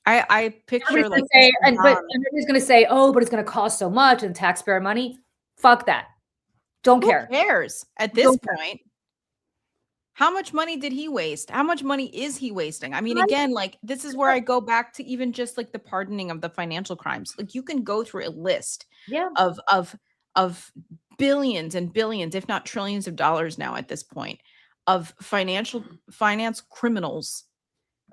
I picture but everybody's going to say, oh, but it's going to cost so much and taxpayer money. Fuck that. Don't care. Who cares at this point? How much money did he waste? How much money is he wasting? I mean, again, like, this is where I go back to even just like the pardoning of the financial crimes. Like, you can go through a list of billions and billions, if not trillions of dollars now at this point, of finance criminals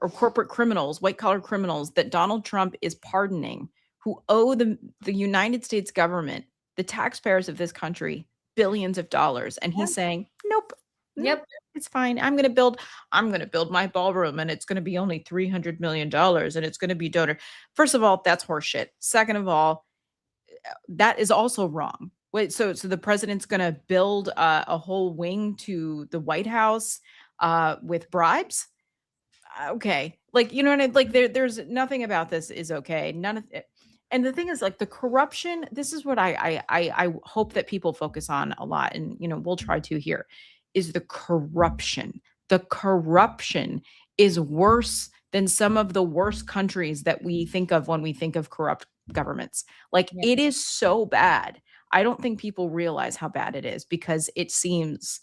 or corporate criminals, white collar criminals that Donald Trump is pardoning, who owe the United States government, the taxpayers of this country, billions of dollars. And he's saying, nope. It's fine. I'm going to build my ballroom, and it's going to be only $300 million, and it's going to be donor. First of all, that's horseshit. Second of all, that is also wrong. Wait, so the president's going to build a whole wing to the White House with bribes? Okay. Like, you know what I like there's nothing about this is okay. None of it. And the thing is, like, the corruption, this is what I hope that people focus on a lot, and we'll try to here, is the corruption. The corruption is worse than some of the worst countries that we think of when we think of corrupt governments. Like, it is so bad. I don't think people realize how bad it is, because it seems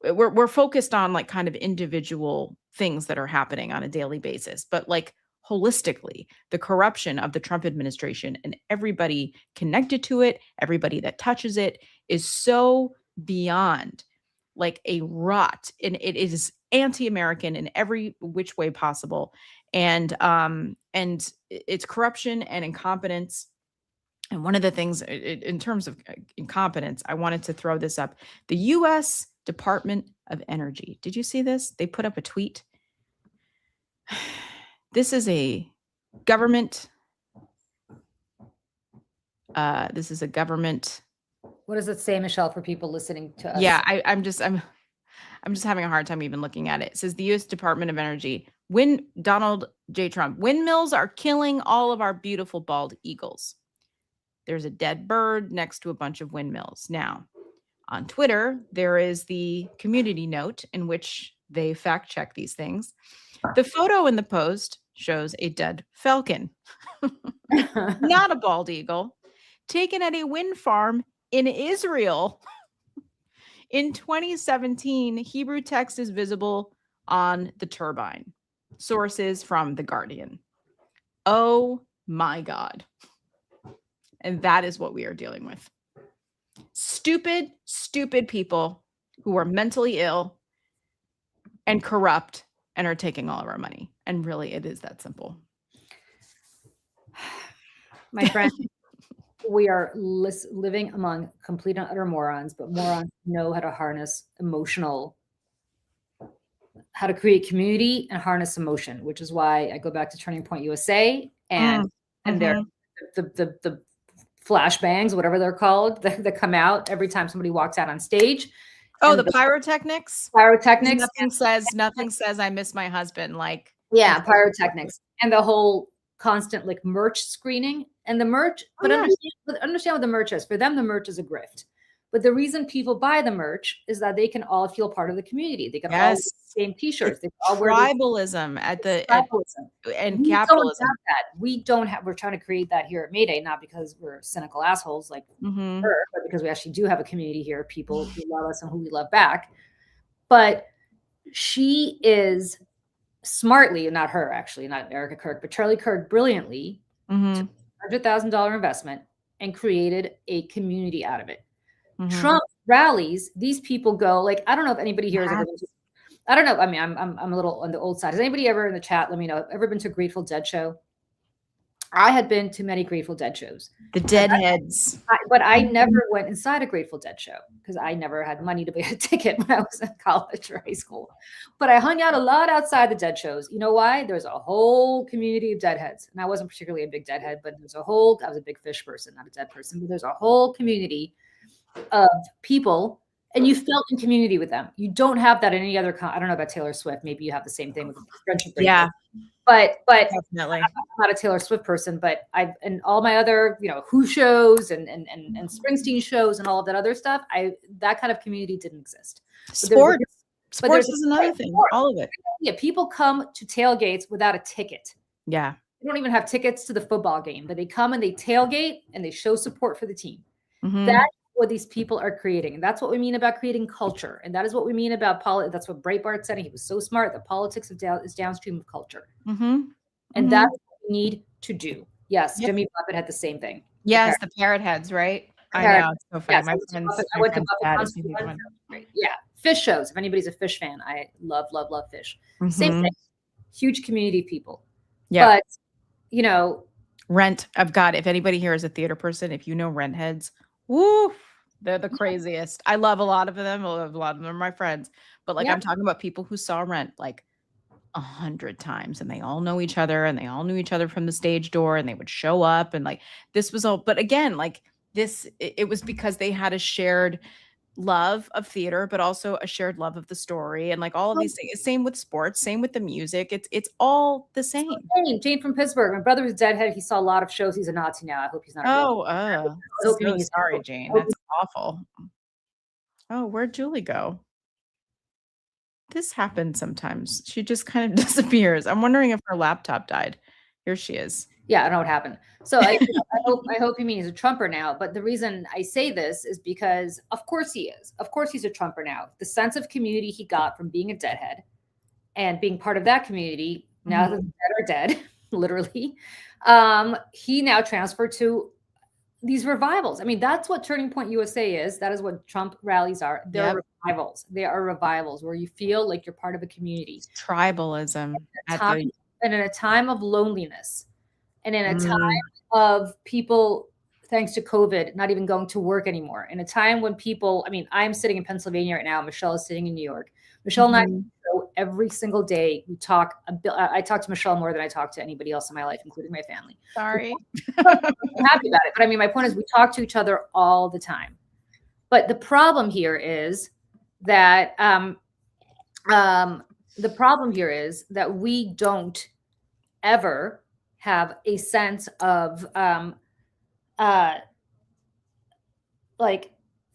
we're focused on like kind of individual things that are happening on a daily basis, but like holistically, the corruption of the Trump administration and everybody connected to it, everybody that touches it, is so beyond like a rot, and it is anti-American in every which way possible. And it's corruption and incompetence. And one of the things in terms of incompetence, I wanted to throw this up. The U.S. Department of Energy. Did you see this? They put up a tweet. This is a government. What does it say, Michelle, for people listening to us? Yeah, I'm just having a hard time even looking at it. It says the U.S. Department of Energy. Donald J. Trump. Windmills are killing all of our beautiful bald eagles. There's a dead bird next to a bunch of windmills. Now, on Twitter, there is the community note in which they fact check these things. The photo in the post shows a dead falcon, not a bald eagle, taken at a wind farm in Israel. In 2017, Hebrew text is visible on the turbine. Sources from The Guardian. Oh my God. And that is what we are dealing with. Stupid, stupid people who are mentally ill and corrupt and are taking all of our money. And really, it is that simple. My friend, we are living among complete and utter morons, but morons know how to harness how to create community and harness emotion, which is why I go back to Turning Point USA and their the flashbangs, whatever they're called, that come out every time somebody walks out on stage. Oh, the pyrotechnics. Pyrotechnics. Nothing says I miss my husband. Like, yeah, pyrotechnics and the whole constant like merch screening and the merch. But understand what the merch is. For them, the merch is a grift. But the reason people buy the merch is that they can all feel part of the community. They can all wear the same T-shirts. They can all wear tribalism and capitalism. We don't have. We're trying to create that here at Mayday, not because we're cynical assholes like her, but because we actually do have a community here, people who love us and who we love back. But she is smartly, not her actually, not Erica Kirk, but Charlie Kirk brilliantly, $100,000 investment and created a community out of it. Trump rallies, these people go like, I don't know if anybody here has ever been to, I don't know. I mean, I'm a little on the old side. Has anybody ever in the chat, let me know, ever been to a Grateful Dead show? I had been to many Grateful Dead shows. The Deadheads. But I never went inside a Grateful Dead show because I never had money to buy a ticket when I was in college or high school. But I hung out a lot outside the Dead shows. You know why? There's a whole community of Deadheads. And I wasn't particularly a big Deadhead, but I was a big Fish person, not a Dead person. But there's a whole community of people, and you felt in community with them. You don't have that in any other. I don't know about Taylor Swift. Maybe you have the same thing with friendship. Yeah, but definitely. I'm not a Taylor Swift person, but and all my other Who shows and Springsteen shows and all of that other stuff. That kind of community didn't exist. Sports is another thing. All of it. Yeah, people come to tailgates without a ticket. Yeah, they don't even have tickets to the football game, but they come and they tailgate and they show support for the team. That's what these people are creating. And that's what we mean about creating culture. And that is what we mean about politics. That's what Breitbart said. He was so smart. The politics is downstream of culture. And that's what we need to do. Yes, Jimmy Buffett had the same thing. Yes, the parrot heads, right? I know. It's so funny. My friends, I went to Buffett. Yeah, fish shows. If anybody's a fish fan, I love fish. Same thing. Huge community of people. Yeah. But, Rent. If anybody here is a theater person, if you know rent heads, woo, they're the craziest. I love a lot of them. A lot of them are my friends. But I'm talking about people who saw Rent like 100 times and they all know each other and they all knew each other from the stage door and they would show up and this was all. But again, it was because they had a shared love of theater, but also a shared love of the story and all of these things. Same with sports, same with the music. It's all the same. Jane from Pittsburgh. My brother was Deadhead. He saw a lot of shows. He's a Nazi now. I hope he's not. Sorry, Jane. That's awful. Oh, where'd Julie go? This happens sometimes. She just kind of disappears. I'm wondering if her laptop died. Here she is. Yeah, I don't know what happened. So I hope you mean he's a Trumper now. But the reason I say this is because, of course, he is. Of course, he's a Trumper now. The sense of community he got from being a Deadhead and being part of that community, now that the dead are dead, literally, he now transferred to these revivals. I mean, that's what Turning Point USA is. That is what Trump rallies are. They're revivals. They are revivals where you feel like you're part of a community. Tribalism. And in a time of loneliness. And in a time of people, thanks to COVID, not even going to work anymore. In a time when people, I'm sitting in Pennsylvania right now. Michelle is sitting in New York. Michelle and I, every single day, we talk. I talk to Michelle more than I talk to anybody else in my life, including my family. Sorry. I'm happy about it. But my point is we talk to each other all the time. But the problem here is that we don't ever have a sense of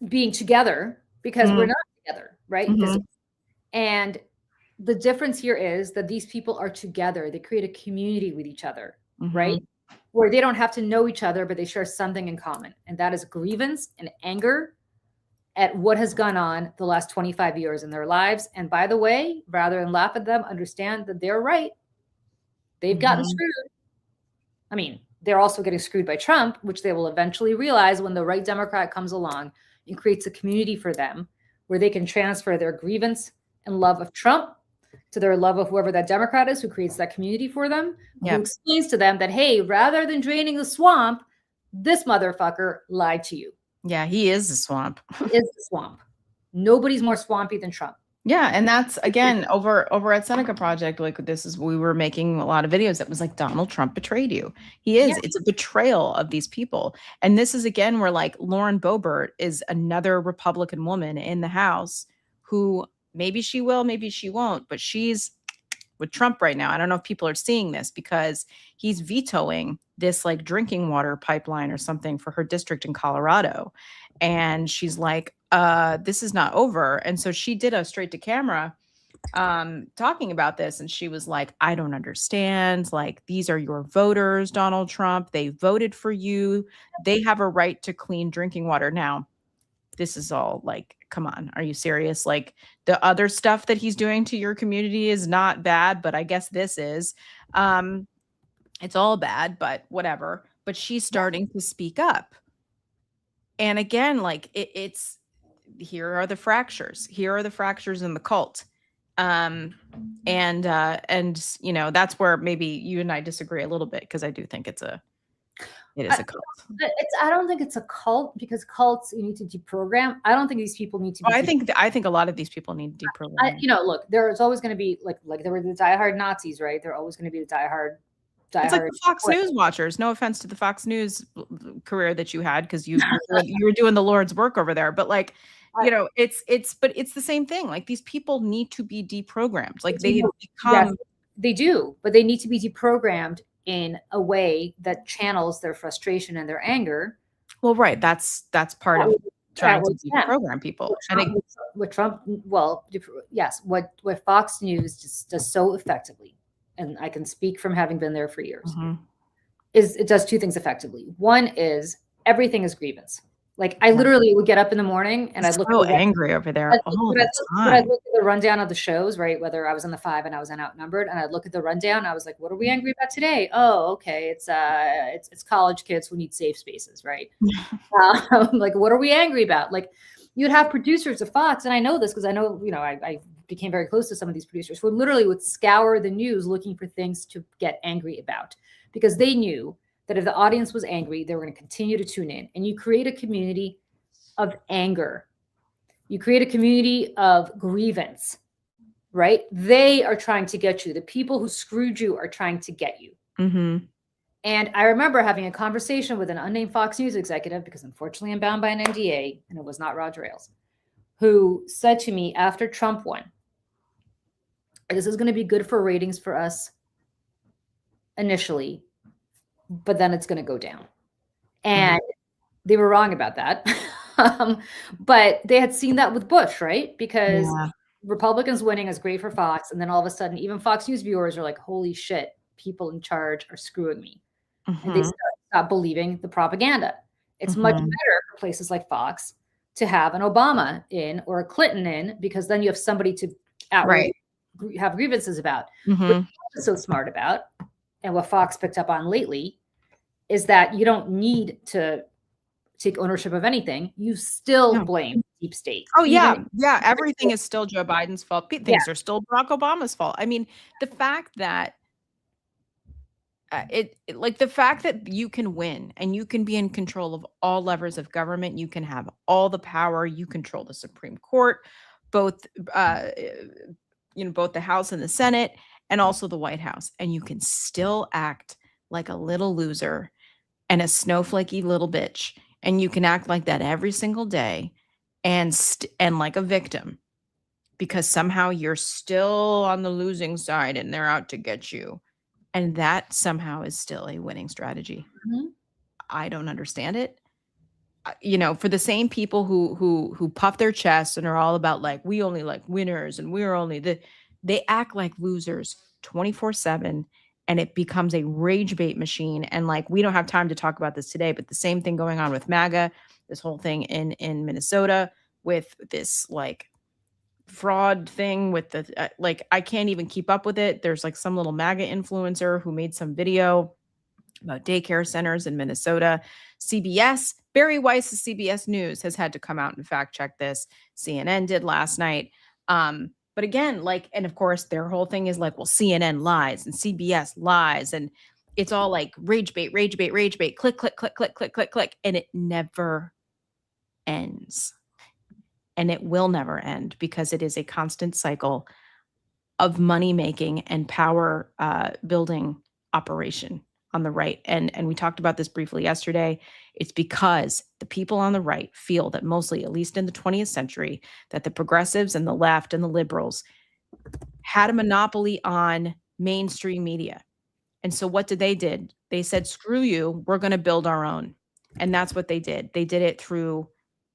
being together because we're not together, right? And the difference here is that these people are together. They create a community with each other, right? Where they don't have to know each other, but they share something in common. And that is grievance and anger at what has gone on the last 25 years in their lives. And by the way, rather than laugh at them, understand that they're right. They've gotten screwed. I mean, they're also getting screwed by Trump, which they will eventually realize when the right Democrat comes along and creates a community for them where they can transfer their grievance and love of Trump to their love of whoever that Democrat is who creates that community for them, who explains to them that, hey, rather than draining the swamp, this motherfucker lied to you. Yeah, he is the swamp. He is the swamp. Nobody's more swampy than Trump. Yeah, and that's again over at Seneca Project. Like we were making a lot of videos that was like Donald Trump betrayed you. He is. Yeah. It's a betrayal of these people. And this is again where like Lauren Boebert is another Republican woman in the House who maybe she will, maybe she won't, but she's with Trump right now. I don't know if people are seeing this because he's vetoing this like drinking water pipeline or something for her district in Colorado. And she's like, this is not over. And so she did a straight to camera talking about this. And she was like, I don't understand. Like, these are your voters, Donald Trump. They voted for you. They have a right to clean drinking water. Now, this is all like, come on, are you serious? Like the other stuff that he's doing to your community is not bad, but I guess this is. It's all bad, but whatever. But she's starting to speak up. And again, like it's here are the fractures. Here are the fractures in the cult. And you know, that's where maybe you and I disagree a little bit because I do think it is a cult. I don't think it's a cult because cults you need to deprogram. I don't think these people need to. I think a lot of these people need deprogram. You know, look, there's always going to be like there were the diehard Nazis, right? They're always going to be the diehard. It's like the Fox News watchers. No offense to the Fox News career that you had because you were doing the Lord's work over there. But like, you know, it's the same thing. Like these people need to be deprogrammed. Like they become. Yes, they do, but they need to be deprogrammed in a way that channels their frustration and their anger. Well, right. That's part of trying to deprogram people. What Trump, well, yes, what Fox News does so effectively, and I can speak from having been there for years, is it does two things effectively. One is everything is grievance. Like I literally would get up in the morning and I'd look so angry over there all the time. I'd look at the rundown of the shows, right? Whether I was in the 5 and I was in Outnumbered, and I'd look at the rundown. I was like, "What are we angry about today?" Oh, okay, it's college kids who need safe spaces, right? Like, what are we angry about? Like, you'd have producers of Fox, and I know this because I know, you know, I became very close to some of these producers who literally would scour the news looking for things to get angry about because they knew that if the audience was angry, they were going to continue to tune in. And you create a community of anger. You create a community of grievance, right? They are trying to get you. The people who screwed you are trying to get you. Mm-hmm. And I remember having a conversation with an unnamed Fox News executive, because unfortunately I'm bound by an NDA, and it was not Roger Ailes, who said to me after Trump won, this is going to be good for ratings for us initially, but then it's going to go down. And they were wrong about that. But they had seen that with Bush, right? Because Republicans winning is great for Fox. And then all of a sudden, even Fox News viewers are like, holy shit, people in charge are screwing me. And they stop believing the propaganda. It's much better for places like Fox to have an Obama in or a Clinton in, because then you have somebody to outright have grievances about. What is so smart about, and what Fox picked up on lately, is that you don't need to take ownership of anything. You still blame deep state. Oh, yeah. Yeah. Everything is still Joe Biden's fault. Things are still Barack Obama's fault. I mean, the fact that the fact that you can win and you can be in control of all levers of government, you can have all the power, you control the Supreme Court, both both the House and the Senate, and also the White House, and you can still act like a little loser and a snowflakey little bitch, and you can act like that every single day, and like a victim, because somehow you're still on the losing side and they're out to get you, and that somehow is still a winning strategy. I don't understand it. For the same people who puff their chests and are all about like, we only like winners and we're only they act like losers 24/7. And it becomes a rage bait machine. And like, we don't have time to talk about this today, but the same thing going on with MAGA, this whole thing in Minnesota with this like fraud thing with the like, I can't even keep up with it. There's like some little MAGA influencer who made some video about daycare centers in Minnesota. CBS, Barry Weiss's CBS News has had to come out and fact check this. CNN did last night. But again, like, and of course, their whole thing is like, well, CNN lies and CBS lies. And it's all like rage bait, rage bait, rage bait, click, click, click, click, click, click, click. And it never ends. And it will never end because it is a constant cycle of money making and power building operation on the right. And we talked about this briefly yesterday. It's because the people on the right feel that mostly, at least in the 20th century, that the progressives and the left and the liberals had a monopoly on mainstream media. And so what did? They said, screw you, we're going to build our own. And that's what they did. They did it through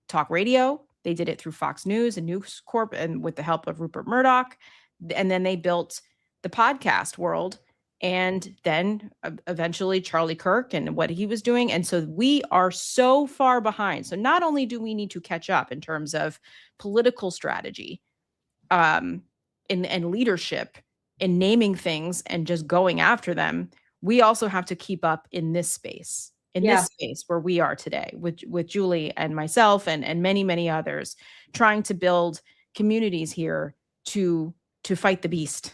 talk radio. They did it through Fox News and News Corp and with the help of Rupert Murdoch. And then they built the podcast world. And then eventually Charlie Kirk and what he was doing. And so we are so far behind. So not only do we need to catch up in terms of political strategy and leadership in naming things and just going after them, we also have to keep up in this space. This space where we are today with Julie and myself and many, many others trying to build communities here to fight the beast,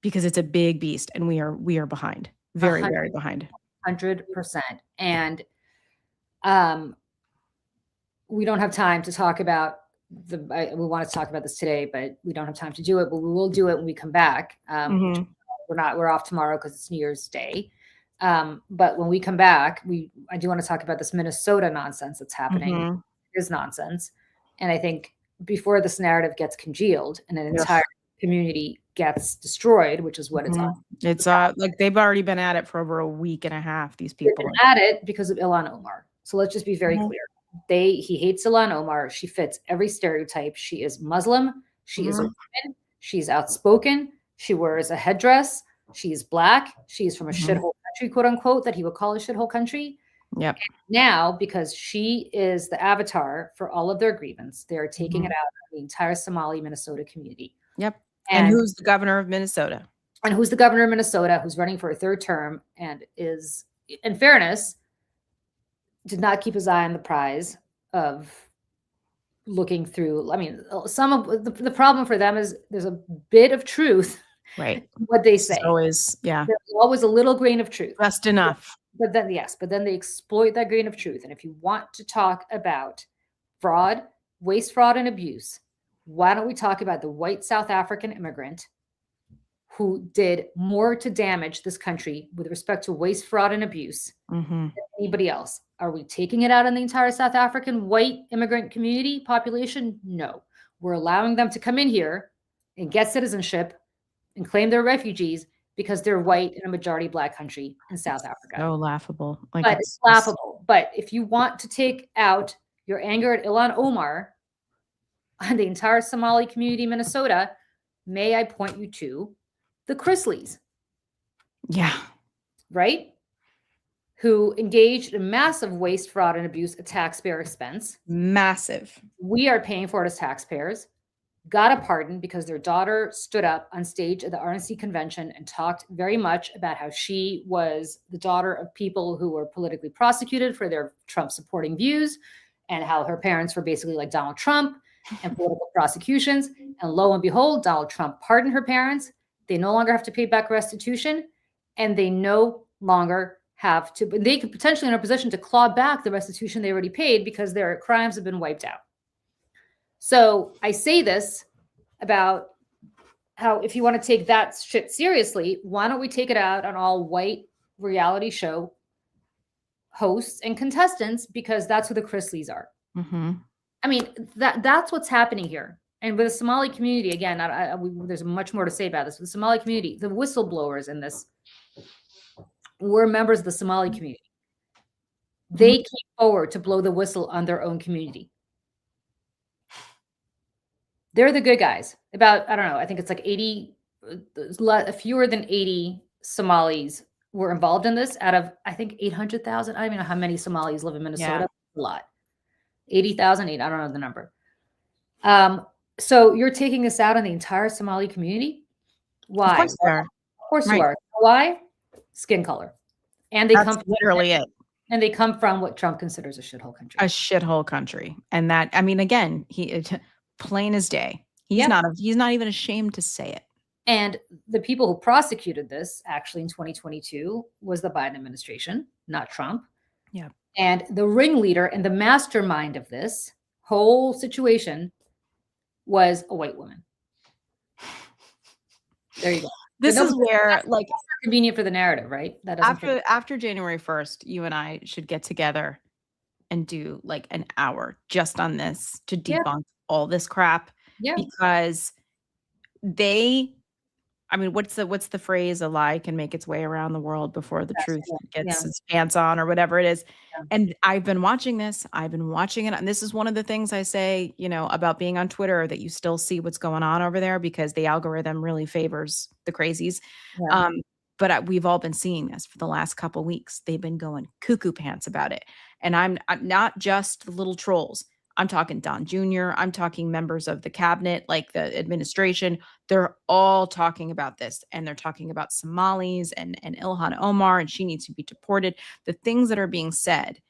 because it's a big beast and we are behind, very, very behind. 100%. And we don't have time to talk about we want to talk about this today, but we don't have time to do it, but we will do it when we come back. We're off tomorrow because it's New Year's Day. But when we come back, I do want to talk about this Minnesota nonsense that's happening. It is nonsense. And I think before this narrative gets congealed and an entire community gets destroyed, which is what it's on. It's like they've already been at it for over a week and a half, these people. They've been at it because of Ilhan Omar. So let's just be very clear. He hates Ilhan Omar. She fits every stereotype. She is Muslim. She is a woman. She's outspoken. She wears a headdress. She is black. She is from a shithole country, quote unquote, that he would call a shithole country. Yep. And now, because she is the avatar for all of their grievance, they're taking it out on the entire Somali Minnesota community. Yep. And who's the governor of Minnesota? And who's the governor of Minnesota, who's running for a third term and is, in fairness, did not keep his eye on the prize of looking through. I mean, some of the problem for them is there's a bit of truth, right? What they say. Always, yeah. There's always a little grain of truth. Just enough. But then they exploit that grain of truth. And if you want to talk about fraud, waste, fraud, and abuse, why don't we talk about the white South African immigrant who did more to damage this country with respect to waste, fraud, and abuse than anybody else? Are we taking it out on the entire South African white immigrant community population? No. We're allowing them to come in here and get citizenship and claim they're refugees because they're white in a majority black country in South Africa. So laughable. But it's laughable. But if you want to take out your anger at Ilhan Omar on the entire Somali community in Minnesota, may I point you to the Chrisleys? Yeah. Right? Who engaged in massive waste, fraud, and abuse at taxpayer expense. Massive. We are paying for it as taxpayers. Got a pardon because their daughter stood up on stage at the RNC convention and talked very much about how she was the daughter of people who were politically prosecuted for their Trump supporting views, and how her parents were basically like Donald Trump and political prosecutions. And lo and behold, Donald Trump pardoned her parents. They no longer have to pay back restitution, and they no longer have to, they could potentially in a position to claw back the restitution they already paid because their crimes have been wiped out. So I say this about how if you want to take that shit seriously, why don't we take it out on all white reality show hosts and contestants, because that's who the Chrisleys are. I mean, that's what's happening here. And with the Somali community, again, there's much more to say about this. With the Somali community, the whistleblowers in this were members of the Somali community. They came forward to blow the whistle on their own community. They're the good guys. About, I don't know, I think it's like 80, fewer than 80 Somalis were involved in this out of, I think, 800,000. I don't even know how many Somalis live in Minnesota. Yeah. A lot. 80,000, I don't know the number. So you're taking this out on the entire Somali community? Of Why? course they are. Of course you Right. are. Why? Skin color. And they That's come literally it. and they come from what Trump considers a shithole country. A shithole country. And that, I mean, again, plain as day. He's Yeah. not even ashamed to say it. And the people who prosecuted this actually in 2022 was the Biden administration, not Trump. Yeah. And the ringleader and the mastermind of this whole situation was a white woman. There you go. This But is where, like, convenient for the narrative, right? That doesn't after January 1st, you and I should get together and do like an hour just on this to Yeah. debunk all this crap. Yeah. Because I mean, what's the phrase? A lie can make its way around the world before the Yes, truth yeah, gets its pants on, or whatever it is. Yeah. And I've been watching this. I've been watching it. And this is one of the things I say, about being on Twitter, that you still see what's going on over there because the algorithm really favors the crazies. Yeah. But we've all been seeing this for the last couple weeks. They've been going cuckoo pants about it. And I'm not just the little trolls. I'm talking Don Jr. I'm talking members of the cabinet, like the administration. They're all talking about this, and they're talking about Somalis and Ilhan Omar, and she needs to be deported. The things that are being said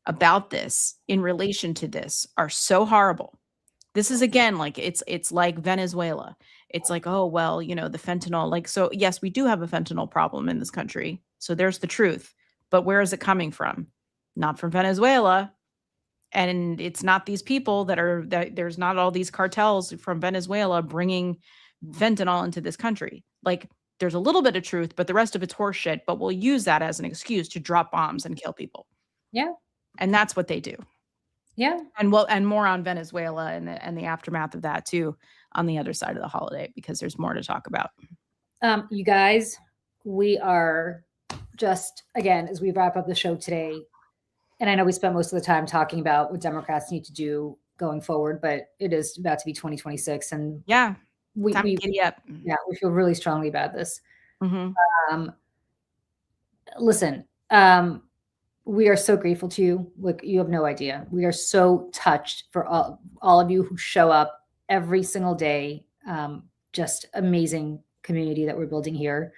about this in relation to this are so horrible. This is, again, like it's like Venezuela. It's like, oh, well, the fentanyl, like, so yes, we do have a fentanyl problem in this country. So there's the truth. But where is it coming from? Not from Venezuela. And it's not these people that there's not all these cartels from Venezuela bringing fentanyl into this country. Like, there's a little bit of truth, but the rest of it's horseshit. But we'll use that as an excuse to drop bombs and kill people. Yeah. And that's what they do. Yeah. And more on Venezuela and the aftermath of that too on the other side of the holiday, because there's more to talk about. You guys, we are just, again, as we wrap up the show today, and I know we spent most of the time talking about what Democrats need to do going forward, but it is about to be 2026, and yeah, we giddy up. Yeah, we feel really strongly about this. Mm-hmm. Listen, we are so grateful to you. Look, you have no idea. We are so touched for all of you who show up every single day. Just amazing community that we're building here.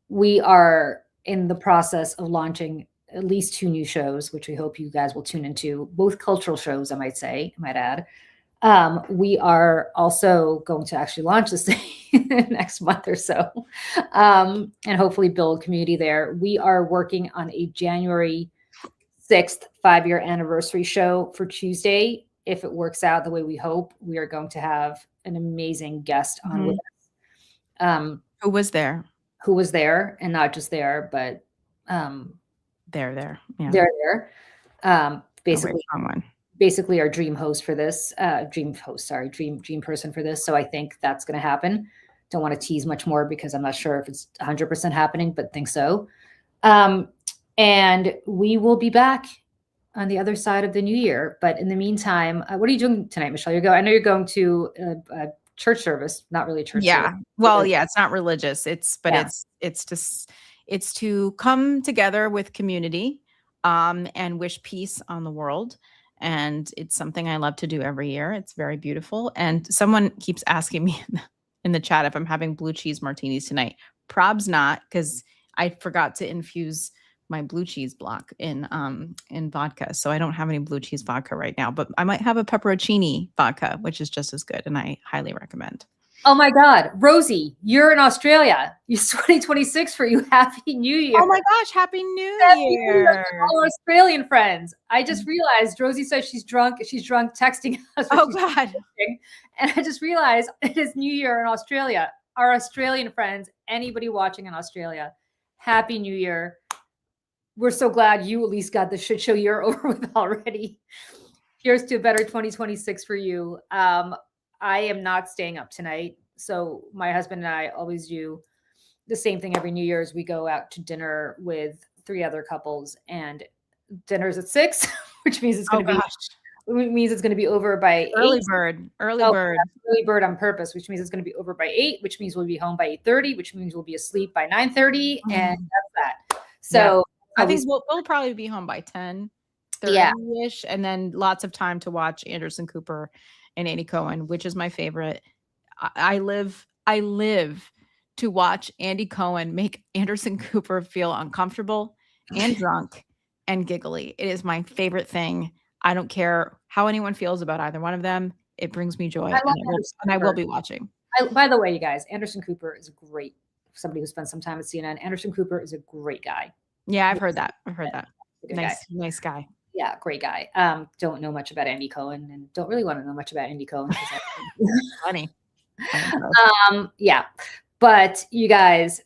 We are in the process of launching at least 2 new shows, which we hope you guys will tune into, both cultural shows, I might add. We are also going to actually launch this thing next month or so, and hopefully build community there. We are working on a January 6th 5-year anniversary show for Tuesday. If it works out the way we hope, we are going to have an amazing guest on with us. Who was there? Who was there, and not just there, but They're yeah. They're there. Basically our dream host for this, dream person for this. So I think that's going to happen. Don't want to tease much more because I'm not sure if it's 100% happening, but think so. And we will be back on the other side of the new year. But in the meantime, what are you doing tonight, Michelle? I know you're going to a church service, not really a church service. Well, yeah, it's not religious. It's to come together with community and wish peace on the world. And it's something I love to do every year. It's very beautiful. And someone keeps asking me in the chat if I'm having blue cheese martinis tonight. Probs not, because I forgot to infuse my blue cheese block in vodka. So I don't have any blue cheese vodka right now, but I might have a pepperoncini vodka, which is just as good. And I highly recommend. Oh my God, Rosie, you're in Australia. It's 2026 for you. Happy New Year. Oh my gosh, Happy New Year. All our Australian friends. I just realized Rosie says she's drunk. She's drunk texting us. Oh God. And I just realized it is New Year in Australia. Our Australian friends, anybody watching in Australia, Happy New Year. We're so glad you at least got the shit show year over with already. Here's to a better 2026 for you. I am not staying up tonight. So my husband and I always do the same thing every New Year's. We go out to dinner with 3 other couples, and dinner's at 6, which means it's going to be over by early 8. bird. Early bird on purpose, which means it's going to be over by 8, which means we'll be home by 8:30, which means we'll be asleep by 9:30, and that's that. So I think we'll probably be home by 10. 30-ish, and then lots of time to watch Anderson Cooper and Andy Cohen, which is my favorite. I live to watch Andy Cohen make Anderson Cooper feel uncomfortable and drunk and giggly. It is my favorite thing. I don't care how anyone feels about either one of them. It brings me joy, and I will be watching. By the way, you guys, Anderson Cooper is great. Somebody who spent some time at CNN. Anderson Cooper is a great guy. Yeah, I've heard that. Nice guy. Yeah, great guy. Don't know much about Andy Cohen, and don't really want to know much about Andy Cohen. Funny. Yeah, but you guys,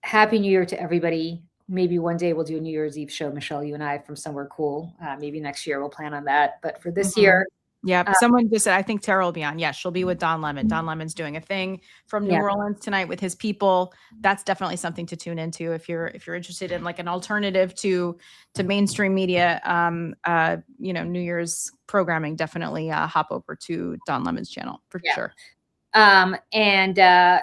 Happy New Year to everybody. Maybe one day we'll do a New Year's Eve show, Michelle, you and I, from somewhere cool. Maybe next year we'll plan on that. But for this year, yeah, someone just said, I think Tara will be on. Yes, she'll be with Don Lemon. Don Lemon's doing a thing from New Orleans tonight with his people. That's definitely something to tune into if you're interested in like an alternative to mainstream media. New Year's programming. Definitely hop over to Don Lemon's channel for sure. And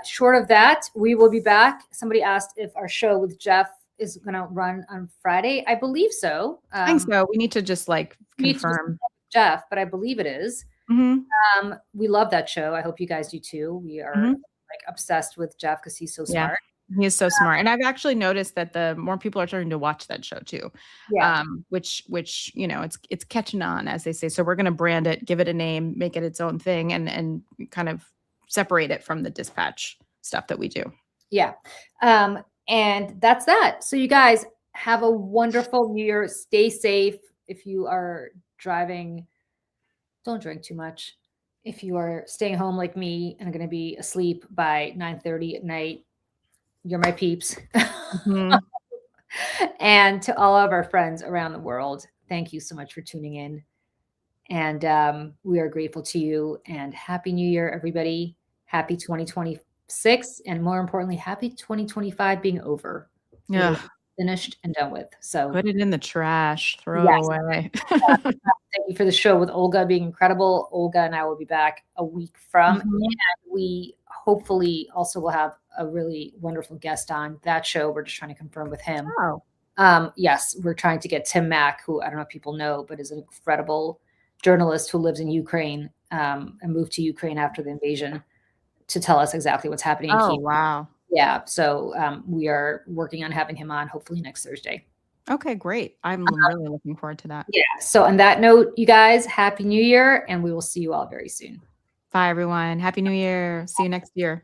short of that, we will be back. Somebody asked if our show with Jeff is going to run on Friday. I believe so. I think so. We need to just like confirm. Jeff, but I believe it is. Mm-hmm. We love that show. I hope you guys do too. We are like obsessed with Jeff because he's so smart. He is so smart. And I've actually noticed that the more people are starting to watch that show too. Yeah. Which it's catching on, as they say. So we're going to brand it, give it a name, make it its own thing, and kind of separate it from the dispatch stuff that we do. Yeah. And that's that. So you guys have a wonderful New Year. Stay safe. If you are driving, don't drink too much. If you are staying home like me and are going to be asleep by 9:30 at night, you're my peeps. Mm-hmm. And to all of our friends around the world, thank you so much for tuning in. And we are grateful to you. And Happy New Year, everybody. Happy 2026. And more importantly, happy 2025 being over. Yeah. Finished and done with. So put it in the trash, throw it away. Thank you for the show with Olga being incredible. Olga and I will be back a week from, and we hopefully also will have a really wonderful guest on that show. We're just trying to confirm with him. Yes, we're trying to get Tim Mack, who I don't know if people know, but is an incredible journalist who lives in Ukraine and moved to Ukraine after the invasion, to tell us exactly what's happening. Oh, wow. Yeah. So we are working on having him on hopefully next Thursday. Okay, great. I'm really looking forward to that. Yeah. So on that note, you guys, Happy New Year, and we will see you all very soon. Bye, everyone. Happy New Year. See you next year.